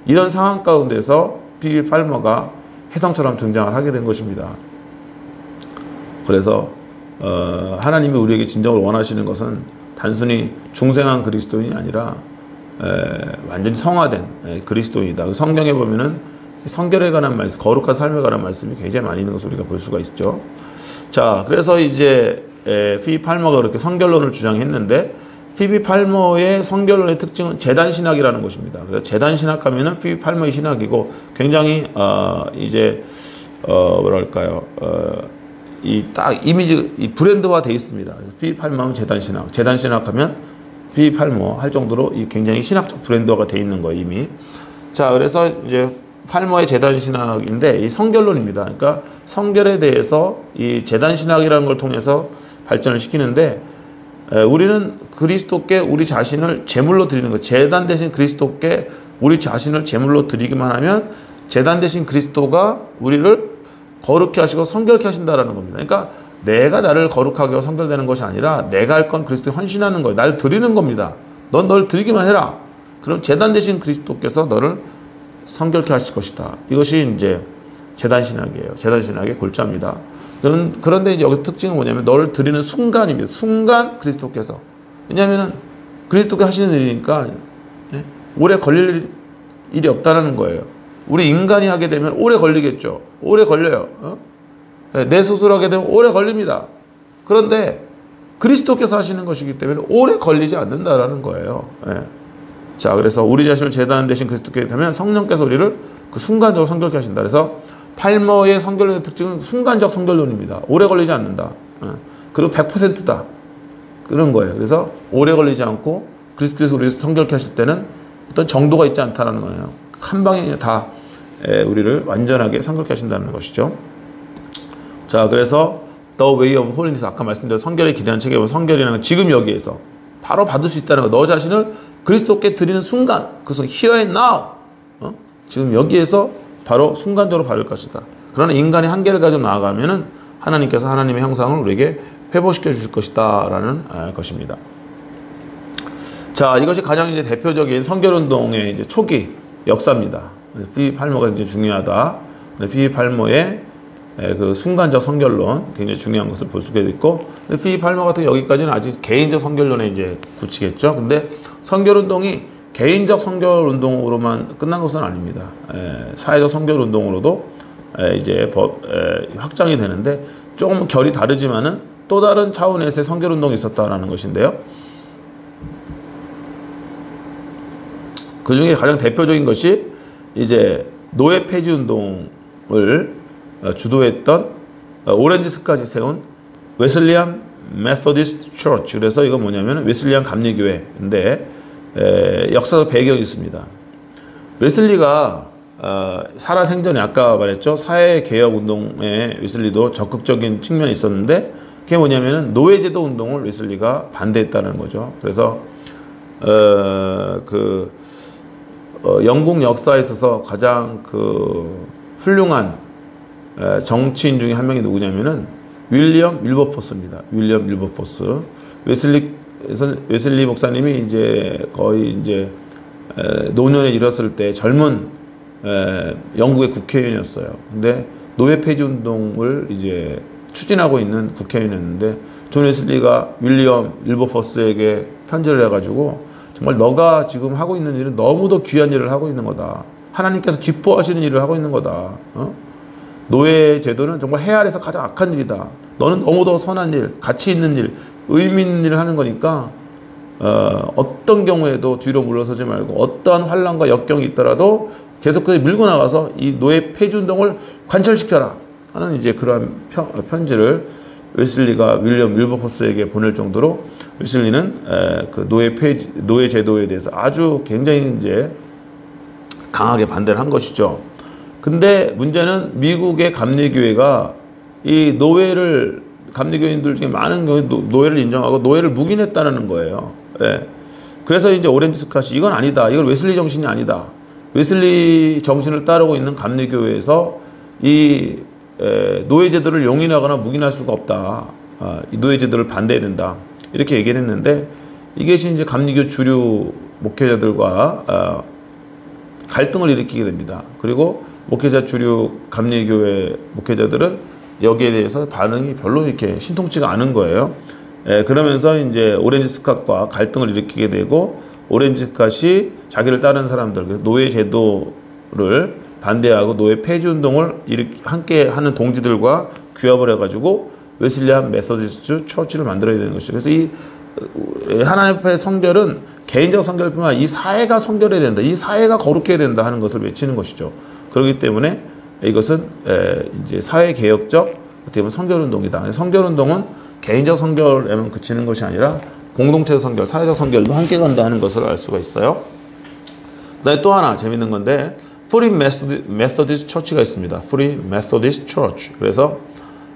이런 상황 가운데서 피비 팔머가 해성처럼 등장을 하게 된 것입니다. 그래서 하나님이 우리에게 진정으로 원하시는 것은 단순히 중생한 그리스도인이 아니라 완전히 성화된 그리스도인이다. 성경에 보면은 성결에 관한 말씀, 거룩한 삶에 관한 말씀이 굉장히 많이 있는 것을 우리가 볼 수가 있죠. 자, 그래서 이제 피비 팔머가 그렇게 성결론을 주장했는데 피비 팔머의 성결론의 특징은 재단 신학이라는 것입니다. 그래서 재단 신학하면은 피비 팔머의 신학이고 굉장히 이제 뭐랄까요? 이 딱 이미지 이 브랜드화 돼 있습니다. 피비 팔머는 재단 신학, 재단 신학하면 P.E.팔모 할 정도로 이 굉장히 신학적 브랜드화가 돼 있는 거예요, 이미. 자, 그래서 이제 팔모의 재단 신학인데 이 성결론입니다. 그러니까 성결에 대해서 이 재단 신학이라는 걸 통해서 발전을 시키는데 우리는 그리스도께 우리 자신을 제물로 드리는 거. 재단 대신 그리스도께 우리 자신을 제물로 드리기만 하면 재단 대신 그리스도가 우리를 거룩케 하시고 성결케 하신다라는 겁니다. 그러니까 내가 나를 거룩하게 하고 성결되는 것이 아니라 내가 할 건 그리스도에 헌신하는 거예요. 나를 드리는 겁니다. 넌 널 드리기만 해라. 그럼 재단 대신 그리스도께서 너를 성결케 하실 것이다. 이것이 이제 재단 신학이에요. 재단 신학의 골자입니다. 그런데 이제 여기 특징은 뭐냐면 너를 드리는 순간입니다. 순간 그리스도께서. 왜냐하면 그리스도께 하시는 일이니까 오래 걸릴 일이 없다는 거예요. 우리 인간이 하게 되면 오래 걸리겠죠. 오래 걸려요. 내 스스로 하게 되면 오래 걸립니다. 그런데 그리스도께서 하시는 것이기 때문에 오래 걸리지 않는다라는 거예요. 자, 그래서 우리 자신을 재단 대신 그리스도께 되면 성령께서 우리를 그 순간적으로 성결케 하신다. 그래서 팔모의 성결론의 특징은 순간적 성결론입니다. 오래 걸리지 않는다. 그리고 100%다. 그런 거예요. 그래서 오래 걸리지 않고 그리스도께서 우리를 성결케 하실 때는 어떤 정도가 있지 않다는 거예요. 한 방에 다 우리를 완전하게 성결케 하신다는 것이죠. 자, 그래서 The Way of Holiness, 아까 말씀드린 성결에 기대하는 책에 보면 성결이라는 건 지금 여기에서 바로 받을 수 있다는 거. 너 자신을 그리스도께 드리는 순간, 그것은 here and now, 지금 여기에서 바로 순간적으로 받을 것이다. 그러나 인간의 한계를 가지고 나아가면은 하나님께서 하나님의 형상을 우리에게 회복시켜 주실 것이다 라는 것입니다. 자, 이것이 가장 이제 대표적인 성결운동의 이제 초기 역사입니다. P.E.팔모가 이제 중요하다. P.E.팔모의 그 순간적 성결론 굉장히 중요한 것을 볼 수가 있고, P.E.팔모 같은 여기까지는 아직 개인적 성결론에 이제 굳히겠죠. 근데 성결운동이 개인적 성결운동으로만 끝난 것은 아닙니다. 사회적 성결운동으로도 이제 확장이 되는데 조금 결이 다르지만은 또 다른 차원에서의 성결운동이 있었다라는 것인데요. 그 중에 가장 대표적인 것이 이제 노예 폐지 운동을 주도했던 오렌지스까지 세운 웨슬리안 메소디스트 처치. 그래서 이건 뭐냐면 웨슬리안 감리교회인데 역사적 배경이 있습니다. 웨슬리가 살아생전에 아까 말했죠. 사회개혁 운동에 웨슬리도 적극적인 측면이 있었는데 그게 뭐냐면은 노예제도 운동을 웨슬리가 반대했다는 거죠. 그래서 영국 역사에 있어서 가장 그 훌륭한 정치인 중에 한 명이 누구냐면은 윌리엄 윌버포스입니다. 윌리엄 윌버포스. 웨슬리 목사님이 이제 거의 이제 노년에 이르렀을 때 젊은 영국의 국회의원이었어요. 근데 노예 폐지 운동을 이제 추진하고 있는 국회의원이었는데 존 웨슬리가 윌리엄 윌버포스에게 편지를 해가지고 정말 너가 지금 하고 있는 일은 너무도 귀한 일을 하고 있는 거다. 하나님께서 기뻐하시는 일을 하고 있는 거다. 노예 제도는 정말 해 아래서 가장 악한 일이다. 너는 너무도 선한 일, 가치 있는 일, 의미 있는 일을 하는 거니까 어떤 경우에도 뒤로 물러서지 말고 어떠한 환난과 역경이 있더라도 계속해서 밀고 나가서 이 노예 폐지 운동을 관철시켜라 하는 이제 그러한 편지를 웨슬리가 윌리엄 윌버포스에게 보낼 정도로 웨슬리는 그 노예 제도에 대해서 아주 굉장히 이제 강하게 반대를 한 것이죠. 근데 문제는 미국의 감리교회가 이 노예를 감리교인들 중에 많은 경우에 노예를 인정하고 노예를 묵인했다는 거예요. 그래서 이제 오렌지 스캇이 이건 아니다. 이건 웨슬리 정신이 아니다. 웨슬리 정신을 따르고 있는 감리교회에서 이 노예제도를 용인하거나 묵인할 수가 없다. 이 노예제도를 반대해야 된다. 이렇게 얘기를 했는데 이것이 이제 감리교 주류 목회자들과 갈등을 일으키게 됩니다. 그리고 목회자 주류 감리교회 목회자들은 여기에 대해서 반응이 별로 이렇게 신통치가 않은 거예요. 그러면서 이제 오렌지 스캇과 갈등을 일으키게 되고 오렌지 스캇이 자기를 따르는 사람들, 그래서 노예 제도를 반대하고 노예 폐지 운동을 함께 하는 동지들과 규합을 해가지고 웨슬리안 메소디스트 처치를 만들어야 되는 것이죠. 그래서 이 하나님 앞의 성결은 개인적 성결뿐만 아니라 이 사회가 성결해야 된다. 이 사회가 거룩해야 된다 하는 것을 외치는 것이죠. 그렇기 때문에 이것은 이제 사회 개혁적 어떻게 보면 성결 운동이다. 성결 운동은 개인적 성결에만 그치는 것이 아니라 공동체 선결, 사회적 선결도 함께 간다 하는 것을 알 수가 있어요. 그다음에 또 하나 재밌는 건데 Free Methodist Church가 있습니다. Free Methodist Church. 그래서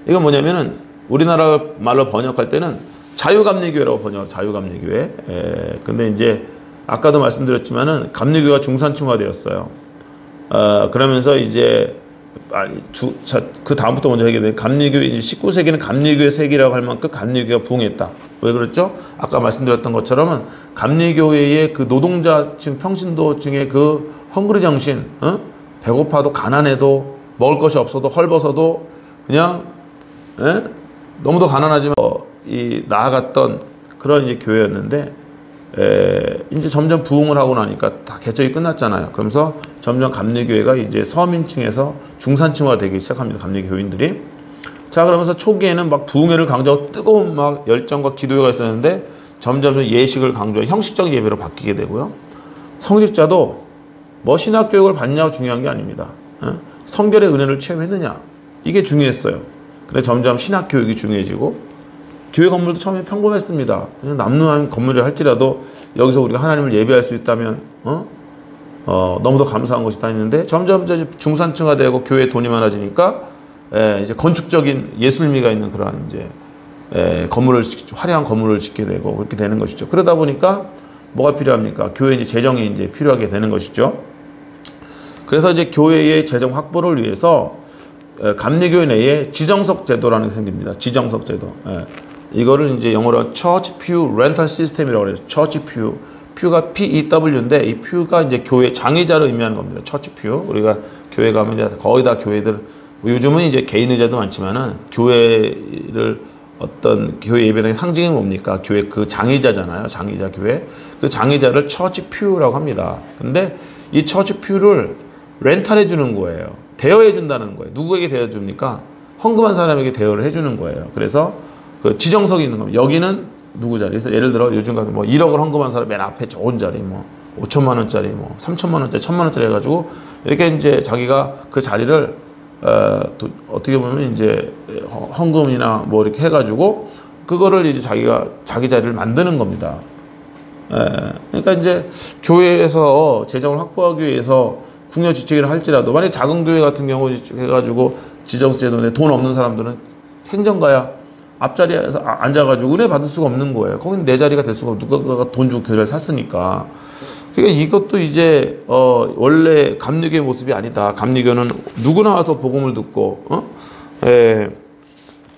이건 뭐냐면은 우리나라 말로 번역할 때는 자유감리교회라고 번역해요. 자유감리교회. 근데 이제 아까도 말씀드렸지만은 감리교회가 중산층화되었어요. 그러면서 이제 그 다음부터 먼저 얘기해 감리교회 19세기는 감리교회 세기라고 할 만큼 감리교회가 부흥했다. 왜 그렇죠? 아까 말씀드렸던 것처럼은 감리교회의 그 노동자층 평신도층의 그 헝그리 정신, 배고파도 가난해도 먹을 것이 없어도 헐벗어도 그냥 너무도 가난하지만 나아갔던 그런 이제 교회였는데 이제 점점 부흥을 하고 나니까 다 개척이 끝났잖아요. 그러면서 점점 감리교회가 이제 서민층에서 중산층화 되기 시작합니다. 감리교인들이. 자, 그러면서 초기에는 막 부흥회를 강조하고 뜨거운 막 열정과 기도회가 있었는데 점점 예식을 강조하고 형식적인 예배로 바뀌게 되고요. 성직자도 뭐 신학 교육을 받냐가 중요한 게 아닙니다. 성결의 은혜를 체험했느냐 이게 중요했어요. 근데 점점 신학 교육이 중요해지고 교회 건물도 처음에 평범했습니다. 그냥 남루한 건물을 할지라도 여기서 우리가 하나님을 예배할 수 있다면 너무도 감사한 것이다 했는데 점점 이제 중산층화되고 교회에 돈이 많아지니까 이제 건축적인 예술미가 있는 그러한 이제 화려한 건물을 짓게 되고 그렇게 되는 것이죠. 그러다 보니까 뭐가 필요합니까? 교회 이제 재정이 이제 필요하게 되는 것이죠. 그래서 이제 교회의 재정 확보를 위해서 감리교회 내에 지정석 제도라는 게 생깁니다. 지정석 제도. 이거를 이제 영어로 Church Pew Rental System이라고 그래요. Church Pew. Pew가 P-E-W인데 이 Pew가 이제 교회 장의자를 의미하는 겁니다. Church Pew. 우리가 교회 가면 이제 거의 다 교회들 요즘은 이제 개인 의자도 많지만은 교회를 어떤 교회 예배당의 상징이 뭡니까? 교회 그 장의자잖아요. 장의자 교회. 그 장의자를 Church Pew라고 합니다. 근데 이 Church Pew를 렌탈해 주는 거예요. 대여해 준다는 거예요. 누구에게 대여 줍니까? 헌금한 사람에게 대여를 해 주는 거예요. 그래서 그 지정석이 있는 겁니다. 여기는 누구 자리? 그래서 예를 들어 요즘 같은 뭐 1억을 헌금한 사람 맨 앞에 좋은 자리, 뭐 5천만 원짜리, 뭐 3천만 원짜리, 1,000만 원짜리 해가지고 이렇게 이제 자기가 그 자리를 어떻게 보면 이제 헌금이나 뭐 이렇게 해가지고 그거를 이제 자기가 자기 자리를 만드는 겁니다. 그러니까 이제 교회에서 재정을 확보하기 위해서 궁여 지책을 할지라도 만약 작은 교회 같은 경우 해가지고 지정석 제도에 돈 없는 사람들은 행정가야 앞자리에서 앉아가지고 은혜 받을 수가 없는 거예요. 거기는 내 자리가 될 수가 없고 누가 돈 주고 교회를 샀으니까. 그러니까 이것도 이제 원래 감리교의 모습이 아니다. 감리교는 누구나 와서 복음을 듣고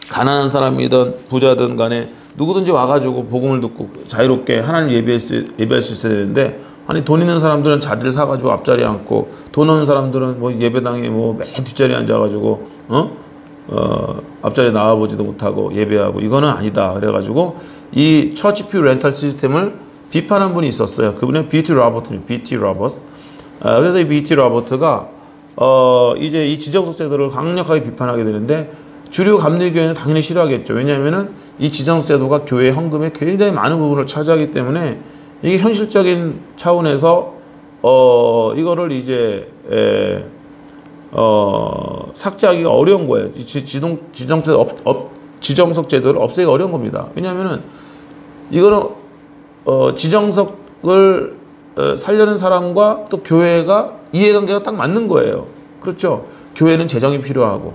가난한 사람이든 부자든 간에 누구든지 와가지고 복음을 듣고 자유롭게 하나님 예배할 수 있어야 되는데 아니 돈 있는 사람들은 자리를 사가지고 앞자리에 앉고 돈 없는 사람들은 뭐 예배당에 뭐 맨 뒷자리에 앉아가지고 앞자리에 나와보지도 못하고 예배하고 이거는 아니다. 그래가지고 이 처치 퓨 렌탈 시스템을 비판한 분이 있었어요. 그분은 B.T. 로버트입니다. B.T. 로버트. 그래서 이 B.T. 로버트가 이제 이 지정석 제도를 강력하게 비판하게 되는데 주류 감리교회는 당연히 싫어하겠죠. 왜냐하면은 이 지정석 제도가 교회 헌금의 굉장히 많은 부분을 차지하기 때문에 이게 현실적인 차원에서 이거를 이제 삭제하기가 어려운 거예요. 지정석 제도를 없애기가 어려운 겁니다. 왜냐하면은 이거는 지정석을 살려는 사람과 또 교회가 이해관계가 딱 맞는 거예요. 그렇죠. 교회는 재정이 필요하고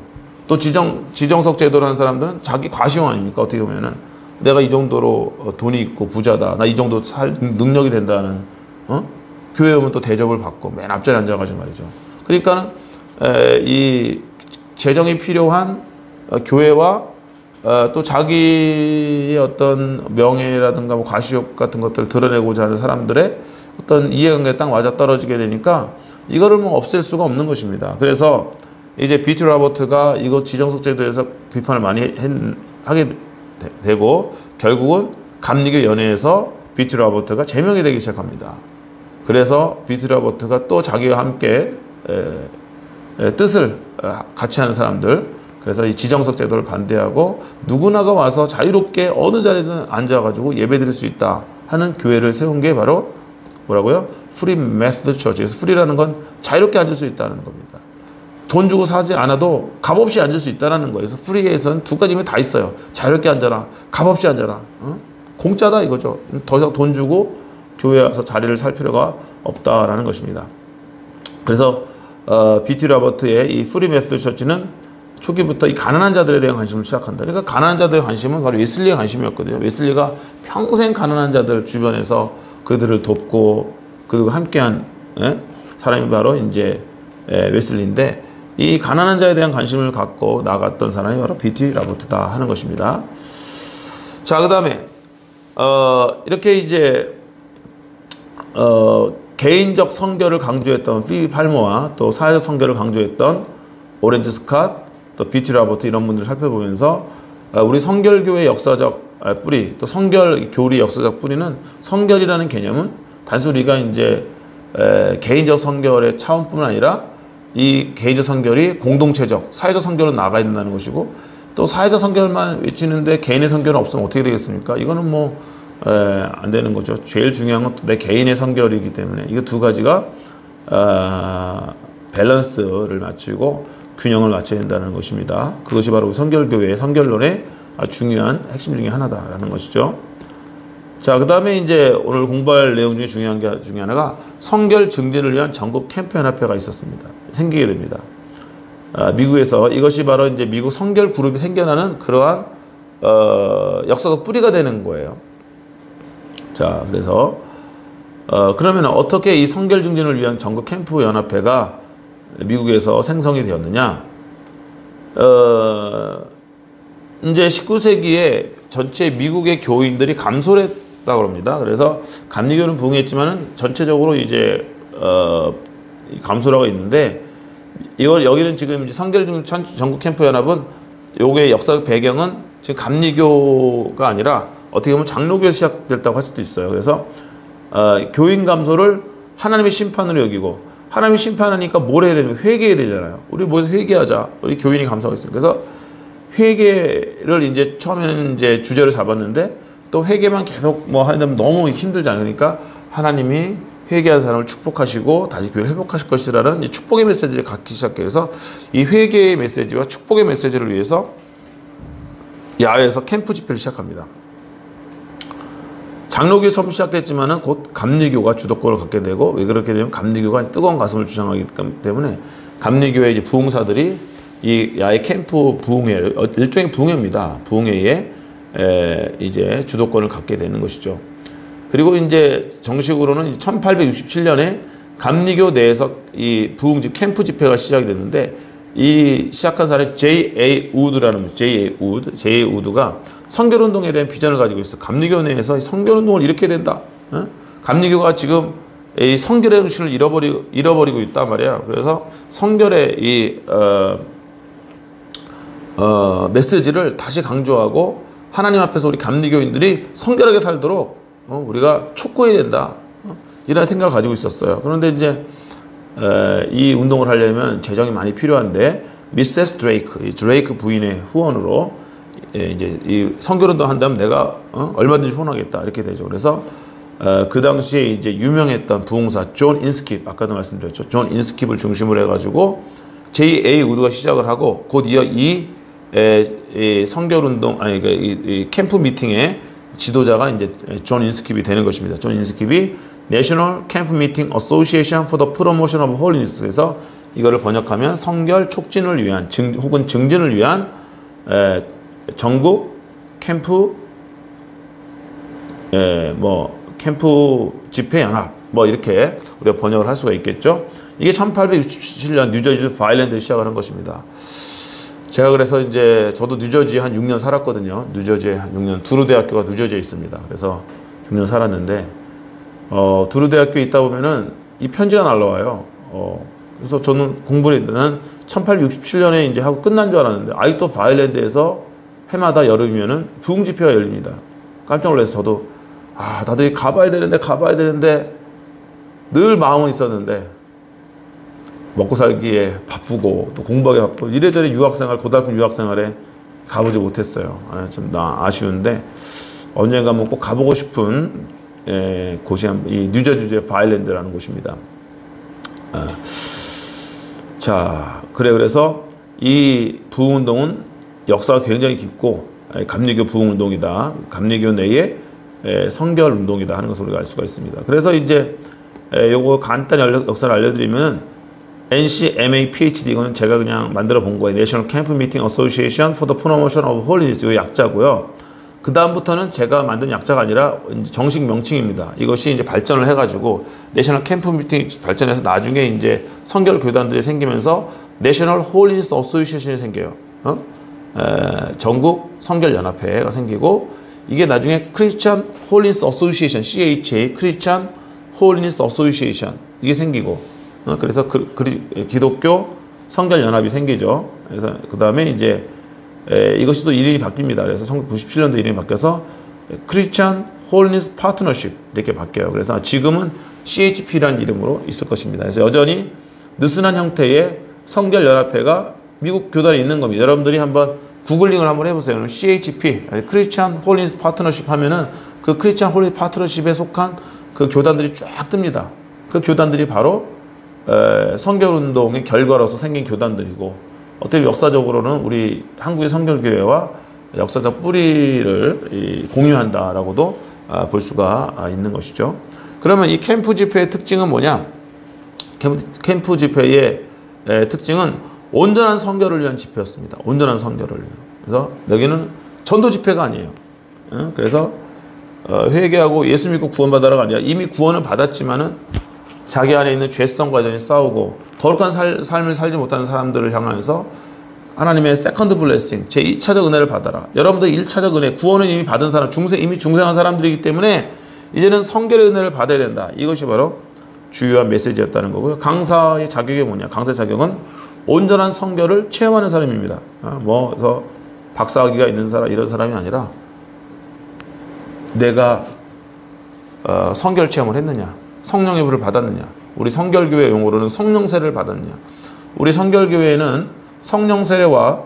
또 지정석 제도라는 사람들은 자기 과시용 아닙니까? 어떻게 보면은 내가 이 정도로 돈이 있고 부자다. 나 이 정도 살 능력이 된다는 교회 오면 또 대접을 받고 맨 앞자리에 앉아가지고 말이죠. 그러니까는 이 재정이 필요한 교회와 또 자기의 어떤 명예라든가 뭐 과시욕 같은 것들을 드러내고자 하는 사람들의 어떤 이해관계에 딱 맞아 떨어지게 되니까 이거를 뭐 없앨 수가 없는 것입니다. 그래서 이제 B.T. 로버트가 이거 지정석 제도에서 비판을 많이 하게 되고 결국은 감리교 연회에서 B.T. 로버트가 제명이 되기 시작합니다. 그래서 B.T. 로버트가 또 자기와 함께 뜻을 같이 하는 사람들, 그래서 이 지정석 제도를 반대하고 누구나가 와서 자유롭게 어느 자리에서 앉아가지고 예배드릴 수 있다 하는 교회를 세운 게 바로 뭐라고요? Free Methodist Church. 그래서 free라는 건 자유롭게 앉을 수 있다는 겁니다. 돈 주고 사지 않아도 값없이 앉을 수 있다는 거예요. 그래서 free에서는 두 가지면 다 있어요. 자유롭게 앉아라, 값없이 앉아라. 공짜다 이거죠. 더 이상 돈 주고 교회에 와서 자리를 살 필요가 없다라는 것입니다. 그래서 B.T. 라버트의 이 프리 메소디스트 처치는 초기부터 이 가난한 자들에 대한 관심을 시작한다. 그러니까 가난한 자들의 관심은 바로 웨슬리의 관심이었거든요. 웨슬리가 평생 가난한 자들 주변에서 그들을 돕고 그들과 함께한 사람이 바로 이제 웨슬리인데, 이 가난한 자에 대한 관심을 갖고 나갔던 사람이 바로 B.T. 라버트다 하는 것입니다. 자, 그 다음에 이렇게 이제 개인적 선교를 강조했던 피비 팔머와 또 사회적 선교를 강조했던 오렌지 스캇, 또 B.T. 라버트 이런 분들을 살펴보면서 우리 성결교회의 역사적 뿌리, 또 성결 교리 역사적 뿌리는, 성결이라는 개념은 단순히 우리가 이제 개인적 선결의 차원뿐만 아니라 이 개인적 선결이 공동체적, 사회적 선결로 나가야 된다는 것이고, 또 사회적 선결만 외치는데 개인의 선결은 없으면 어떻게 되겠습니까? 이거는 뭐 안 되는 거죠. 제일 중요한 건 내 개인의 선결이기 때문에 이거 두 가지가 밸런스를 맞추고 균형을 맞춰야 된다는 것입니다. 그것이 바로 성결교회의 성결론의 중요한 핵심 중에 하나다라는 것이죠. 자, 그 다음에 이제 오늘 공부할 내용 중에 중요한 게 중에 하나가 성결 증진을 위한 전국 캠프 연합회가 있었습니다. 생기게 됩니다. 미국에서 이것이 바로 이제 미국 성결 그룹이 생겨나는 그러한 역사적 뿌리가 되는 거예요. 자, 그래서 그러면 어떻게 이 성결 증진을 위한 전국 캠프 연합회가 미국에서 생성이 되었느냐? 이제 19세기에 전체 미국의 교인들이 감소를 했다고 합니다. 그래서 감리교는 부흥했지만은 전체적으로 이제 감소라고 있는데, 이걸 여기는 지금 이제 성결 증진 전국 캠프 연합은 요게 역사적 배경은 지금 감리교가 아니라 어떻게 보면 장로교에서 시작됐다고 할 수도 있어요. 그래서 교인 감소를 하나님의 심판으로 여기고, 하나님이 심판하니까 뭘 해야 되냐면 회개해야 되잖아요. 우리 모여서 회개하자. 우리 교인이 감소하고 있어요. 그래서 회개를 이제 처음에는 이제 주제로 잡았는데, 또 회개만 계속 뭐 하면 너무 힘들잖아요. 그러니까 하나님이 회개한 사람을 축복하시고 다시 교회를 회복하실 것이라는 이 축복의 메시지를 갖기 시작해서, 이 회개의 메시지와 축복의 메시지를 위해서 야외에서 캠프 집회를 시작합니다. 장로교 처음 시작됐지만은 곧 감리교가 주도권을 갖게 되고, 왜 그렇게 되면 감리교가 뜨거운 가슴을 주장하기 때문에 감리교의 이제 부흥사들이 이 야외 캠프 부흥회, 일종의 부흥회입니다. 부흥회에 이제 주도권을 갖게 되는 것이죠. 그리고 이제 정식으로는 1867년에 감리교 내에서 이 부흥집 캠프 집회가 시작이 됐는데, 이 시작한 사람이 J.A. 우드라는 분, J.A. 우드가 성결운동에 대한 비전을 가지고 있어. 감리교 내에서 성결운동을 일으켜야 된다. 감리교가 지금 이 성결의 정신을 잃어버리고 있단 말이에요. 그래서 성결의 이 메시지를 다시 강조하고, 하나님 앞에서 우리 감리교인들이 성결하게 살도록 우리가 촉구해야 된다. 이런 생각을 가지고 있었어요. 그런데 이제 이 운동을 하려면 재정이 많이 필요한데, 미세스 드레이크, 이 드레이크 부인의 후원으로 이제 이 성결운동 한다면 내가 얼마든지 후원하겠다 이렇게 되죠. 그래서 그 당시에 이제 유명했던 부흥사 존 인스킵, 아까도 말씀드렸죠. 존 인스킵을 중심으로 해가지고 J.A. 우드가 시작을 하고, 곧 이어 이 성결운동, 아니 이 캠프 미팅의 지도자가 이제 존 인스킵이 되는 것입니다. 존 인스킵이 National Camp Meeting Association for the Promotion of Holiness, 그래서 이거를 번역하면 성결 촉진을 위한 혹은 증진을 위한 전국 캠프 캠프 집회 연합, 뭐 이렇게 우리가 번역을 할 수가 있겠죠. 이게 1867년 뉴저지 파일랜드에 시작을 한 것입니다. 제가 그래서 이제 저도 뉴저지에 한 6년 살았거든요. 뉴저지에 한 6년, 두루 대학교가 뉴저지에 있습니다. 그래서 6년 살았는데, 두루 대학교에 있다 보면은 이 편지가 날라와요. 그래서 저는 공부를 나는 1867년에 이제 하고 끝난 줄 알았는데, 아직도 바일랜드에서 해마다 여름이면은 부흥 집회가 열립니다. 깜짝 놀라서 저도 나도 가봐야 되는데 늘 마음은 있었는데, 먹고 살기에 바쁘고 또 공부하기 바쁘고 이래저래 고등학교 유학생활에 가보지 못했어요. 좀 아쉬운데, 언젠가 한번 꼭 가보고 싶은 곳이 이 뉴저지주의 바일랜드라는 곳입니다. 자, 그래서 이 부흥운동은 역사가 굉장히 깊고, 감리교 부흥운동이다. 감리교 내에 성결 운동이다 하는 것을 우리가 알 수가 있습니다. 그래서 이제 요거 간단히 역사를 알려드리면 NCMA PhD 이거는 제가 그냥 만들어 본 거예요. National Camp Meeting Association for the Promotion of Holiness 이 약자고요. 그 다음부터는 제가 만든 약자가 아니라 정식 명칭입니다. 이것이 이제 발전을 해가지고 내셔널 캠프 미팅 발전해서 나중에 이제 성결 교단들이 생기면서 내셔널 홀리니스 어소시에이션이 생겨요. 전국 성결 연합회가 생기고 이게 나중에 크리스찬 홀리니스 어소시에이션 CHA 크리스찬 홀리니스 어소시에이션 이게 생기고 그래서 기독교 성결 연합이 생기죠. 그래서 그 다음에 이제 이것이 또 이름이 바뀝니다. 그래서 1997년도 이름이 바뀌어서 크리스찬 홀리니스 파트너십 이렇게 바뀌어요. 그래서 지금은 CHP라는 이름으로 있을 것입니다. 그래서 여전히 느슨한 형태의 성결 연합회가 미국 교단에 있는 겁니다. 여러분들이 한번 구글링을 한번 해보세요. CHP 크리스찬 홀리니스 파트너십 하면은 그 크리스찬 홀리니스 파트너십에 속한 그 교단들이 쫙 뜹니다. 그 교단들이 바로 성결 운동의 결과로서 생긴 교단들이고 어떻게 역사적으로는 우리 한국의 성결교회와 역사적 뿌리를 공유한다라고도 볼 수가 있는 것이죠. 그러면 이 캠프 집회의 특징은 뭐냐? 캠프 집회의 특징은 온전한 성결을 위한 집회였습니다. 온전한 성결을 위한. 그래서 여기는 전도 집회가 아니에요. 그래서 회개하고 예수 믿고 구원받아라가 아니라 이미 구원을 받았지만은 자기 안에 있는 죄성과 여전히 싸우고 거룩한 삶을 살지 못하는 사람들을 향해서 하나님의 세컨드 블레싱, 제2차적 은혜를 받아라. 여러분들 1차적 은혜, 구원은 이미 받은 사람, 이미 중생한 사람들이기 때문에 이제는 성결의 은혜를 받아야 된다. 이것이 바로 주요한 메시지였다는 거고요. 강사의 자격이 뭐냐? 강사의 자격은 온전한 성결을 체험하는 사람입니다. 그래서 박사학위가 있는 사람, 이런 사람이 아니라 내가 성결 체험을 했느냐? 성령의 불을 받았느냐? 우리 성결교회 용어로는 성령세를 받았느냐? 우리 성결교회는 성령세례와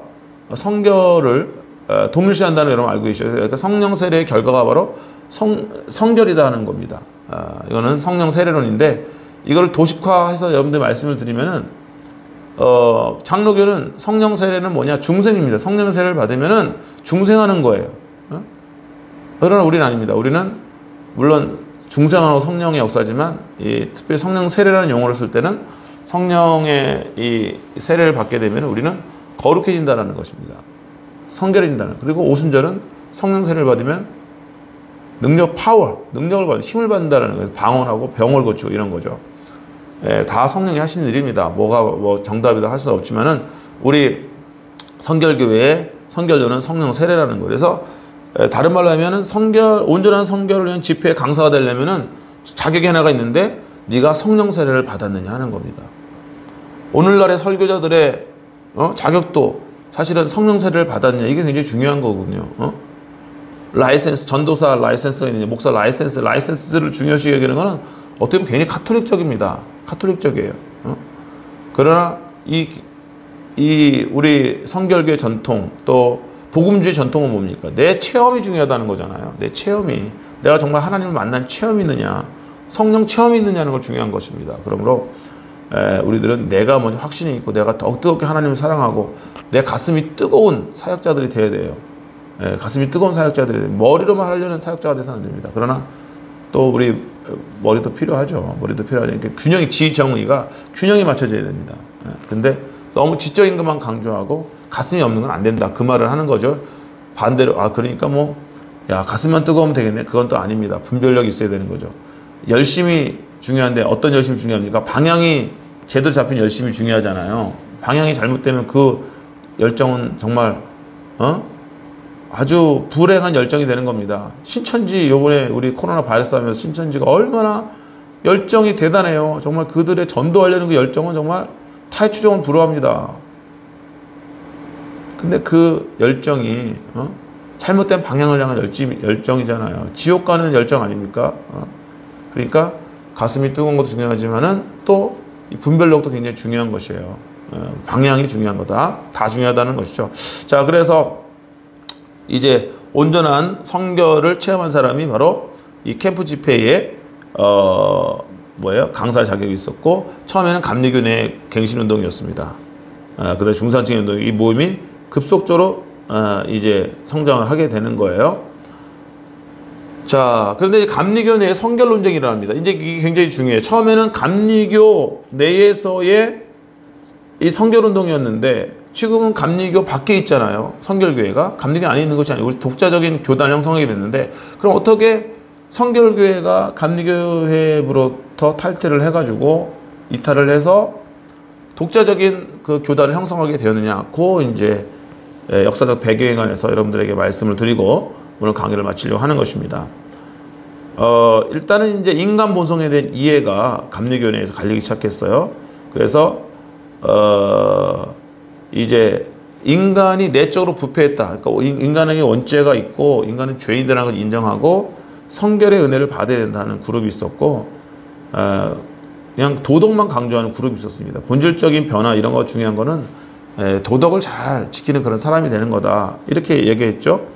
성결을 동일시한다는 여러분 알고 계시죠? 그러니까 성령세례의 결과가 바로 성결이다 하는 겁니다. 이거는 성령세례론인데 이걸 도식화해서 여러분들 말씀을 드리면은 장로교는 성령세례는 뭐냐? 중생입니다. 성령세례를 받으면은 중생하는 거예요. 그러나 우리는 아닙니다. 우리는 물론 중생하고 성령의 역사지만 특별히 성령 세례라는 용어를 쓸 때는 성령의 이 세례를 받게 되면 우리는 거룩해진다는 것입니다. 성결해진다는. 그리고 오순절은 성령 세례를 받으면 능력을 받는 힘을 받는다는 거예요. 방언하고 병을 고치고 이런 거죠. 다 성령이 하시는 일입니다. 뭐가 정답이다 할 수는 없지만은 우리 성결교회의 성결교는 성령 세례라는 거예요. 그래서 다른 말로 하면은 온전한 성결을 위한 집회 강사가 되려면은 자격이 하나가 있는데 네가 성령 세례를 받았느냐 하는 겁니다. 오늘날의 설교자들의 자격도 사실은 성령 세례를 받았냐 이게 굉장히 중요한 거거든요. 라이센스 전도사 라이센스가 있느냐 목사 라이센스를 중요시 여기는 거는 어떻게 보면 굉장히 카톨릭적입니다. 카톨릭적이에요. 그러나 이 우리 성결교의 전통 또 복음주의 전통은 뭡니까? 내 체험이 중요하다는 거잖아요. 내 체험이 내가 정말 하나님을 만난 체험이 있느냐 성령 체험이 있느냐는 걸 중요한 것입니다. 그러므로 우리들은 내가 먼저 확신이 있고 내가 더욱 뜨겁게 하나님을 사랑하고 내 가슴이 뜨거운 사역자들이 되어야 돼요. 가슴이 뜨거운 사역자들이 돼요. 머리로만 하려는 사역자가 돼서는 안 됩니다. 그러나 또 우리 머리도 필요하죠. 그러니까 지정의가 균형이 맞춰져야 됩니다. 근데 너무 지적인 것만 강조하고 가슴이 없는 건 안 된다. 그 말을 하는 거죠. 반대로 그러니까 가슴만 뜨거우면 되겠네. 그건 또 아닙니다. 분별력이 있어야 되는 거죠. 열심이 중요한데 어떤 열심이 중요합니까? 방향이 제대로 잡힌 열심이 중요하잖아요. 방향이 잘못되면 그 열정은 정말 아주 불행한 열정이 되는 겁니다. 신천지 요번에 우리 코로나 바이러스 하면서 신천지가 얼마나 열정이 대단해요. 정말 그들의 전도하려는 그 열정은 정말 타의 추종을 불허합니다. 근데 그 열정이 잘못된 방향을 향한 열정이잖아요. 지옥 가는 열정 아닙니까? 그러니까 가슴이 뜨거운 것도 중요하지만은 또 분별력도 굉장히 중요한 것이에요. 방향이 중요한 거다. 다 중요하다는 것이죠. 자, 그래서 이제 온전한 성결을 체험한 사람이 바로 이 캠프 집회에 강사 자격이 있었고 처음에는 감리교 내 갱신운동이었습니다. 그다음에 중산층 운동 이 모임이 급속도로 이제 성장을 하게 되는 거예요. 자, 그런데 이제 감리교 내에 성결 논쟁이 일어납니다. 이제 이게 굉장히 중요해요. 처음에는 감리교 내에서의 이 성결 운동이었는데 지금은 감리교 밖에 있잖아요. 성결교회가 감리교 안에 있는 것이 아니고 우리 독자적인 교단을 형성하게 됐는데, 그럼 어떻게 성결교회가 감리교회로부터 탈퇴를 해가지고 이탈을 해서 독자적인 그 교단을 형성하게 되었느냐? 그 이제 역사적 배경에 관해서 여러분들에게 말씀을 드리고 오늘 강의를 마치려고 하는 것입니다. 일단은 이제 인간 본성에 대한 이해가 감리교 내에서 갈리기 시작했어요. 그래서 이제 인간이 내적으로 부패했다. 그러니까 인간에게 원죄가 있고 인간은 죄인이라는 걸 인정하고 성결의 은혜를 받아야 된다는 그룹이 있었고, 그냥 도덕만 강조하는 그룹이 있었습니다. 본질적인 변화 이런 거 중요한 거는 도덕을 잘 지키는 그런 사람이 되는 거다. 이렇게 얘기했죠.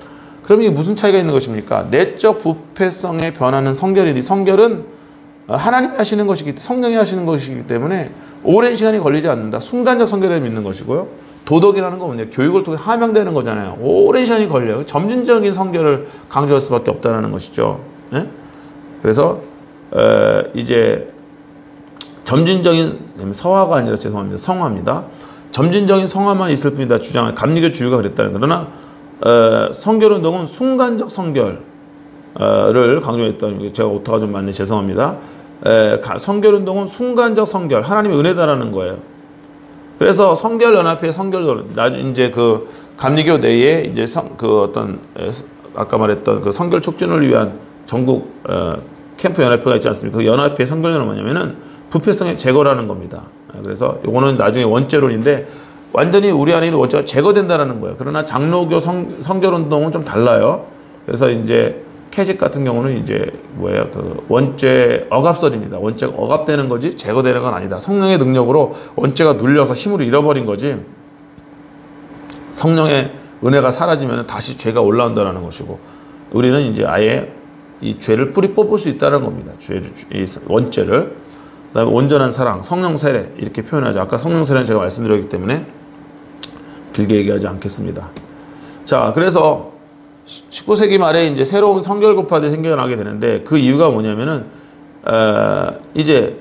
그럼 이게 무슨 차이가 있는 것입니까? 내적 부패성에 변하는 성결이니, 성결은 하나님이 하시는 것이기, 성령이 하시는 것이기 때문에 오랜 시간이 걸리지 않는다. 순간적 성결을 믿는 것이고요. 도덕이라는 건 뭐냐? 교육을 통해 함양되는 거잖아요. 오랜 시간이 걸려요. 점진적인 성결을 강조할 수밖에 없다는 것이죠. 네? 그래서 이제 점진적인 서화가 아니라 죄송합니다. 성화입니다. 점진적인 성화만 있을 뿐이다 주장을 감리교 주류가 그랬다는 거예요. 그러나 성결운동은 순간적 성결을 강조했다는, 제가 오타가 좀 많네, 죄송합니다. 성결운동은 순간적 성결, 하나님의 은혜다라는 거예요. 그래서 성결연합회, 나중에 이제 그 감리교 내에 이제 아까 말했던 그 성결 촉진을 위한 전국 캠프 연합회가 있지 않습니까? 그 연합회 성결연합은 뭐냐면은 부패성의 제거라는 겁니다. 그래서 이거는 나중에 원죄론인데 완전히 우리 안에 있는 원죄가 제거된다는 거예요. 그러나 장로교 성결운동은 좀 달라요. 그래서 이제 캐직 같은 경우는 이제 그 원죄 억압설입니다. 원죄가 억압되는 거지 제거되는 건 아니다. 성령의 능력으로 원죄가 눌려서 힘으로 잃어버린 거지, 성령의 은혜가 사라지면 다시 죄가 올라온다는 것이고, 우리는 이제 아예 이 죄를 뿌리 뽑을 수 있다는 겁니다. 이 원죄를. 그다음에 온전한 사랑, 성령 세례 이렇게 표현하죠. 아까 성령 세례는 제가 말씀드렸기 때문에 길게 얘기하지 않겠습니다. 자, 그래서 19세기 말에 이제 새로운 성결교파들이 생겨나게 되는데, 그 이유가 뭐냐면은 이제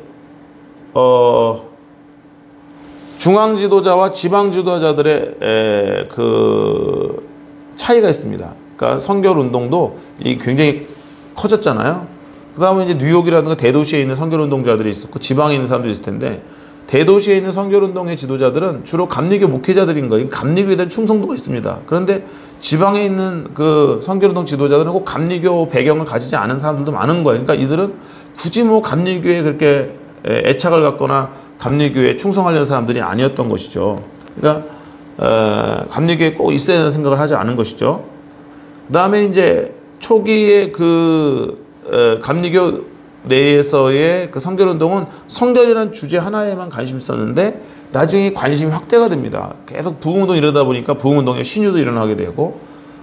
중앙 지도자와 지방 지도자들의 그 차이가 있습니다. 그러니까 성결 운동도 이 굉장히 커졌잖아요. 그 다음에 이제 뉴욕이라든가 대도시에 있는 성결운동자들이 있었고 지방에 있는 사람들이 있을 텐데, 대도시에 있는 성결운동의 지도자들은 주로 감리교 목회자들인 거예요. 감리교에 대한 충성도가 있습니다. 그런데 지방에 있는 그 성결운동 지도자들은 꼭 감리교 배경을 가지지 않은 사람들도 많은 거예요. 그러니까 이들은 굳이 뭐 감리교에 그렇게 애착을 갖거나 감리교에 충성하려는 사람들이 아니었던 것이죠. 그러니까 감리교에 꼭 있어야 되는 생각을 하지 않은 것이죠. 그 다음에 이제 초기에 감리교 내에서의 그 성결운동은 성결이라는 주제 하나에만 관심이 있었는데, 나중에 관심이 확대가 됩니다. 계속 부흥운동이 이러다 보니까 부흥운동에 신유도 일어나게 되고,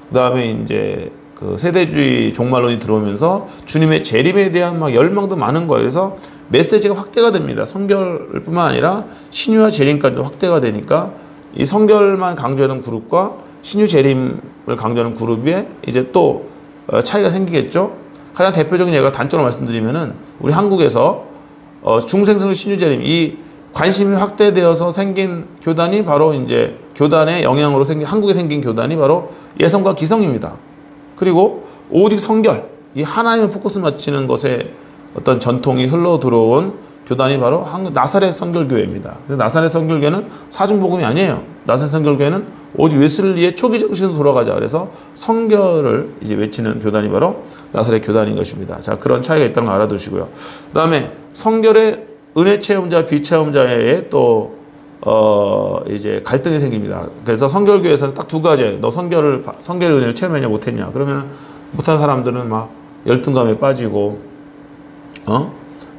그 다음에 이제 그 세대주의 종말론이 들어오면서 주님의 재림에 대한 막 열망도 많은 거예요. 그래서 메시지가 확대가 됩니다. 성결뿐만 아니라 신유와 재림까지도 확대가 되니까 이 성결만 강조하는 그룹과 신유 재림을 강조하는 그룹에 이제 또 차이가 생기겠죠. 가장 대표적인 예가 단적으로 말씀드리면은 우리 한국에서 중생성 신유재림, 이 관심이 확대되어서 생긴 교단이 바로 이제 교단의 영향으로 한국에 생긴 교단이 바로 예성과 기성입니다. 그리고 오직 성결, 이 하나님의 포커스 맞추는 것에 어떤 전통이 흘러 들어온 교단이 바로 나사렛 성결교회입니다. 나사렛 성결교회는 사중복음이 아니에요. 나사렛 성결교회는 오직 웨슬리의 초기 정신으로 돌아가자. 그래서 성결을 이제 외치는 교단이 바로 나사렛 교단인 것입니다. 자, 그런 차이가 있다는 걸 알아두시고요. 그 다음에 성결의 은혜 체험자, 비체험자의 또 이제 갈등이 생깁니다. 그래서 성결교회에서는 딱 두 가지예요. 너 성결의 은혜를 체험했냐 못했냐. 그러면 못한 사람들은 막 열등감에 빠지고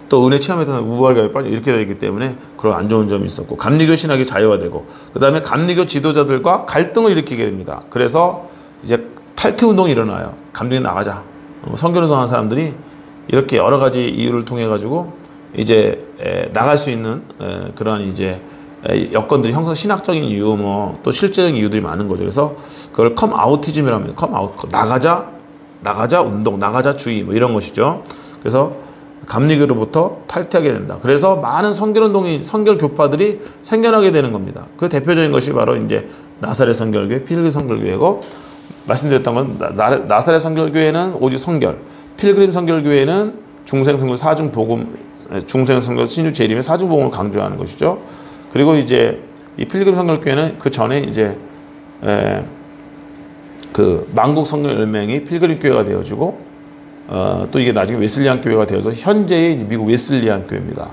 또 은혜 체험에서 우월감에 빠지고 이렇게 되기 때문에 그런 안 좋은 점이 있었고, 감리교 신학이 자유화되고, 그 다음에 감리교 지도자들과 갈등을 일으키게 됩니다. 그래서 이제 탈퇴 운동이 일어나요. 감리교 나가자. 성결운동하는 사람들이 이렇게 여러 가지 이유를 통해 가지고 이제 나갈 수 있는 그러한 이제 여건들이 형성, 신학적인 이유 뭐 또 실제적인 이유들이 많은 거죠. 그래서 그걸 컴아웃이즘이라고 합니다. 컴아웃, 나가자. 나가자 운동, 나가자 주의 뭐 이런 것이죠. 그래서 감리교로부터 탈퇴하게 된다. 그래서 많은 선결운동이 선결 교파들이 생겨나게 되는 겁니다. 그 대표적인 것이 바로 이제 나사렛 선결교회, 필그림 선결교회고 말씀드렸던 건 나사렛 선결교회는 오직 선결, 필그림 선결교회는 중생 선결 사중 복음, 중생 선결 신유 재림의 사중 복음을 강조하는 것이죠. 그리고 이제 이 필그림 선결교회는 그 전에 이제 그 만국 선결 연맹이 필그림 교회가 되어지고 또 이게 나중에 웨슬리안 교회가 되어서 현재의 미국 웨슬리안 교회입니다.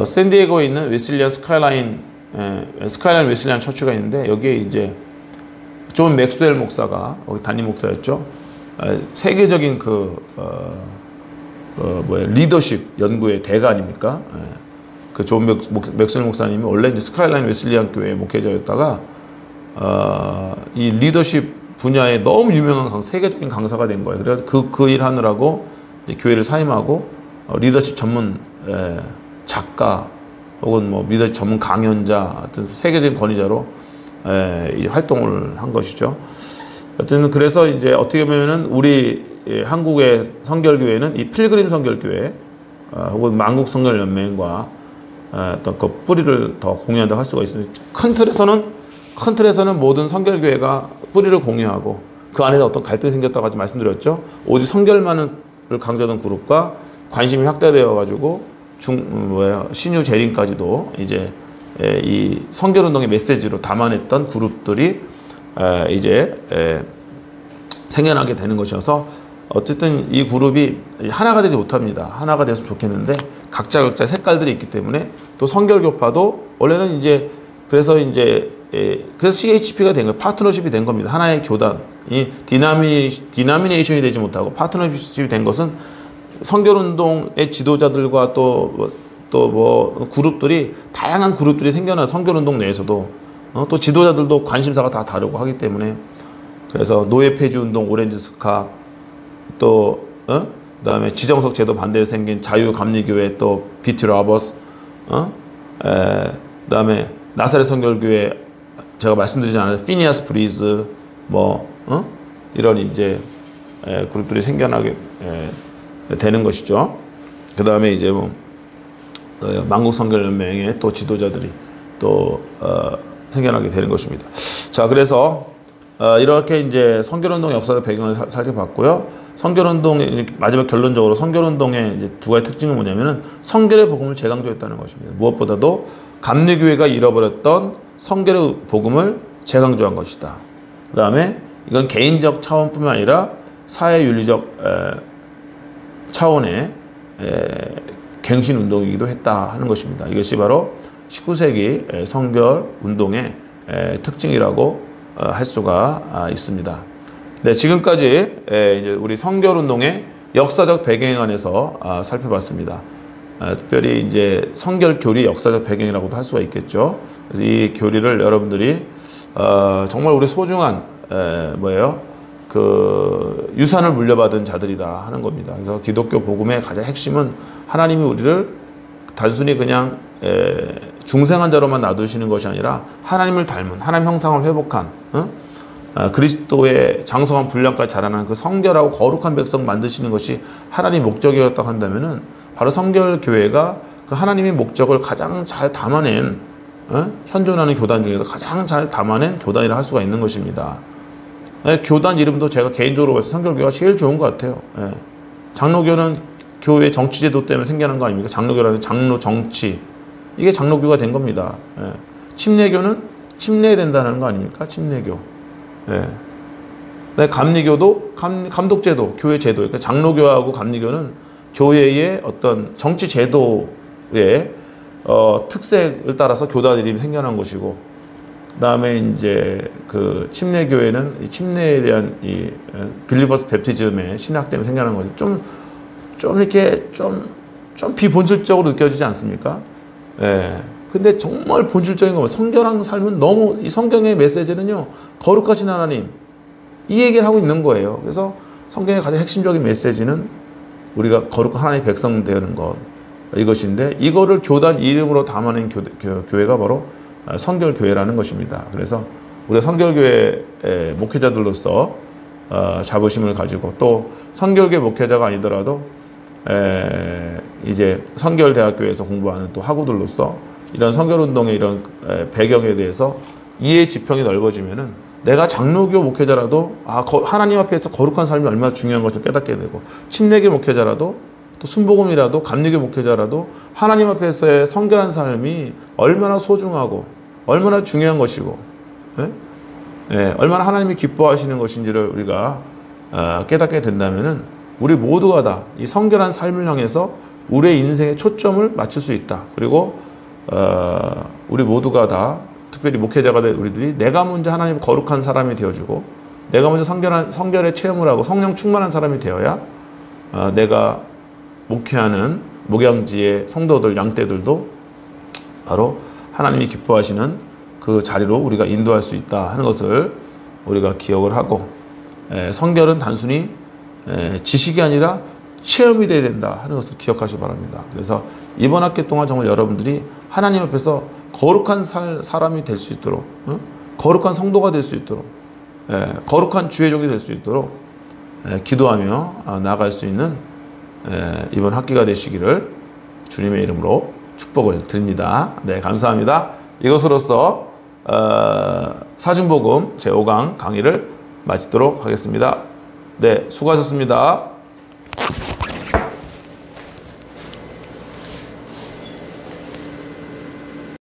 샌디에고에 있는 웨슬리안 스카이라인 웨슬리안 처치가 있는데 여기에 이제 존 맥스웰 목사가 거기 담임 목사였죠. 세계적인 리더십 연구의 대가 아닙니까? 그 존 맥스웰 목사님이 원래 이제 스카이라인 웨슬리안 교회 목회자였다가 이 리더십 분야에 너무 유명한 세계적인 강사가 된 거예요. 그래서 그 일 하느라고 이제 교회를 사임하고 리더십 전문 작가 혹은 뭐 리더십 전문 강연자 같은 세계적인 권위자로 활동을 한 것이죠. 어쨌든 그래서 이제 어떻게 보면은 우리 한국의 선결교회는 이 필그림 선결교회 혹은 만국 선결연맹과 어떤 그 뿌리를 더 공유한다고 할 수가 있습니다. 큰 틀에서는 모든 선결교회가 뿌리를 공유하고 그 안에서 어떤 갈등이 생겼다고 아까 말씀드렸죠. 오직 선결만을 강조하던 그룹과 관심이 확대되어 가지고 신유 재림까지도 이제 이 선결운동의 메시지로 담아냈던 그룹들이 이제 생겨나게 되는 것이어서 어쨌든 이 그룹이 하나가 되지 못합니다. 하나가 됐으면 좋겠는데 각자 색깔들이 있기 때문에 또 선결교파도 원래는 이제 그래서 CHP가 된 거예요. 파트너십이 된 겁니다. 하나의 교단이 디나미네이션이 되지 못하고 파트너십이 된 것은 선결운동의 지도자들과 또 그룹들이 다양한 그룹들이 생겨난 선결운동 내에서도 또 지도자들도 관심사가 다 다르고 하기 때문에 그래서 노예 폐지 운동, 오렌지 스카 또 그다음에 지정석 제도 반대에 생긴 자유감리교회 또 비티 라버스 그다음에 나사렛 선결교회 제가 말씀드리지 않았는데 피니아스 브리즈 이런 이제 그룹들이 생겨나게 되는 것이죠. 그다음에 이제 만국 선결연맹의 또 지도자들이 또 생겨나게 되는 것입니다. 자, 그래서 이렇게 이제 선결운동 역사의 배경을 살펴봤고요. 선결운동의 마지막 결론적으로 선결운동의 이제 두 가지 특징은 뭐냐면은 선결의 복음을 재강조했다는 것입니다. 무엇보다도 감리교회가 잃어버렸던 선결의 복음을 재강조한 것이다. 그 다음에 이건 개인적 차원뿐만 아니라 사회윤리적 차원의 갱신운동이기도 했다 하는 것입니다. 이것이 바로 19세기 선결운동의 특징이라고 할 수가 있습니다. 네, 지금까지 이제 우리 선결운동의 역사적 배경에 관해서 살펴봤습니다. 특별히 이제 선결교리 역사적 배경이라고도 할 수가 있겠죠. 그래서 이 교리를 여러분들이 정말 우리 소중한 그 유산을 물려받은 자들이다 하는 겁니다. 그래서 기독교 복음의 가장 핵심은 하나님이 우리를 단순히 그냥 중생한 자로만 놔두시는 것이 아니라 하나님을 닮은 하나님 형상을 회복한 그리스도의 장성한 분량까지 자라나는 그 성결하고 거룩한 백성 만드시는 것이 하나님의 목적이었다고 한다면은 바로 선결교회가 그 하나님의 목적을 가장 잘 담아낸 현존하는 교단 중에서 가장 잘 담아낸 교단이라 할 수가 있는 것입니다. 교단 이름도 제가 개인적으로 봐서 선결교회가 제일 좋은 것 같아요. 장로교는 교회 정치제도 때문에 생겨난 거 아닙니까? 장로교라는 장로 정치 이게 장로교가 된 겁니다. 침례교는 침례해야 된다는 거 아닙니까? 침례교. 감리교도 감독제도, 교회 제도. 그러니까 장로교하고 감리교는 교회의 어떤 정치 제도의 특색을 따라서 교단 이름이 생겨난 것이고, 그다음에 이제 그 침례교회는 이 침례에 대한 이 빌리버스 베프티즘의 신학 때문에 생겨난 거죠. 좀 이렇게 좀 비본질적으로 느껴지지 않습니까? 근데 정말 본질적인 거면 성결한 삶은 너무 이 성경의 메시지는요, 거룩하신 하나님 이 얘기를 하고 있는 거예요. 그래서 성경의 가장 핵심적인 메시지는 우리가 거룩한 하나님의 백성 되는 것 이것인데, 이거를 교단 이름으로 담아낸 교회가 바로 선결교회라는 것입니다. 그래서 우리가 선결교회 목회자들로서 자부심을 가지고 또 선결계 목회자가 아니더라도 이제 선결대학교에서 공부하는 또 학우들로서 이런 선결운동의 이런 배경에 대해서 이해 지평이 넓어지면은 내가 장로교 목회자라도 하나님 앞에서 거룩한 삶이 얼마나 중요한 것을 깨닫게 되고 침례교 목회자라도 또 순복음이라도 감리교 목회자라도 하나님 앞에서의 성결한 삶이 얼마나 소중하고 얼마나 중요한 것이고 얼마나 하나님이 기뻐하시는 것인지를 우리가 깨닫게 된다면은 우리 모두가 다 이 성결한 삶을 향해서 우리의 인생의 초점을 맞출 수 있다. 그리고 우리 모두가 다 특별히 목회자가 된 우리들이 내가 먼저 하나님 거룩한 사람이 되어주고 내가 먼저 성결의 체험을 하고 성령 충만한 사람이 되어야 내가 목회하는 목양지의 성도들 양떼들도 바로 하나님이 기뻐하시는 그 자리로 우리가 인도할 수 있다 하는 것을 우리가 기억을 하고 성결은 단순히 지식이 아니라 체험이 되어야 된다 하는 것을 기억하시기 바랍니다. 그래서 이번 학기 동안 정말 여러분들이 하나님 앞에서 거룩한 사람이 될 수 있도록 거룩한 성도가 될 수 있도록 거룩한 주의 종이 될 수 있도록 기도하며 나아갈 수 있는 이번 학기가 되시기를 주님의 이름으로 축복을 드립니다. 네, 감사합니다. 이것으로써 사중복음 제5강 강의를 마치도록 하겠습니다. 네, 수고하셨습니다.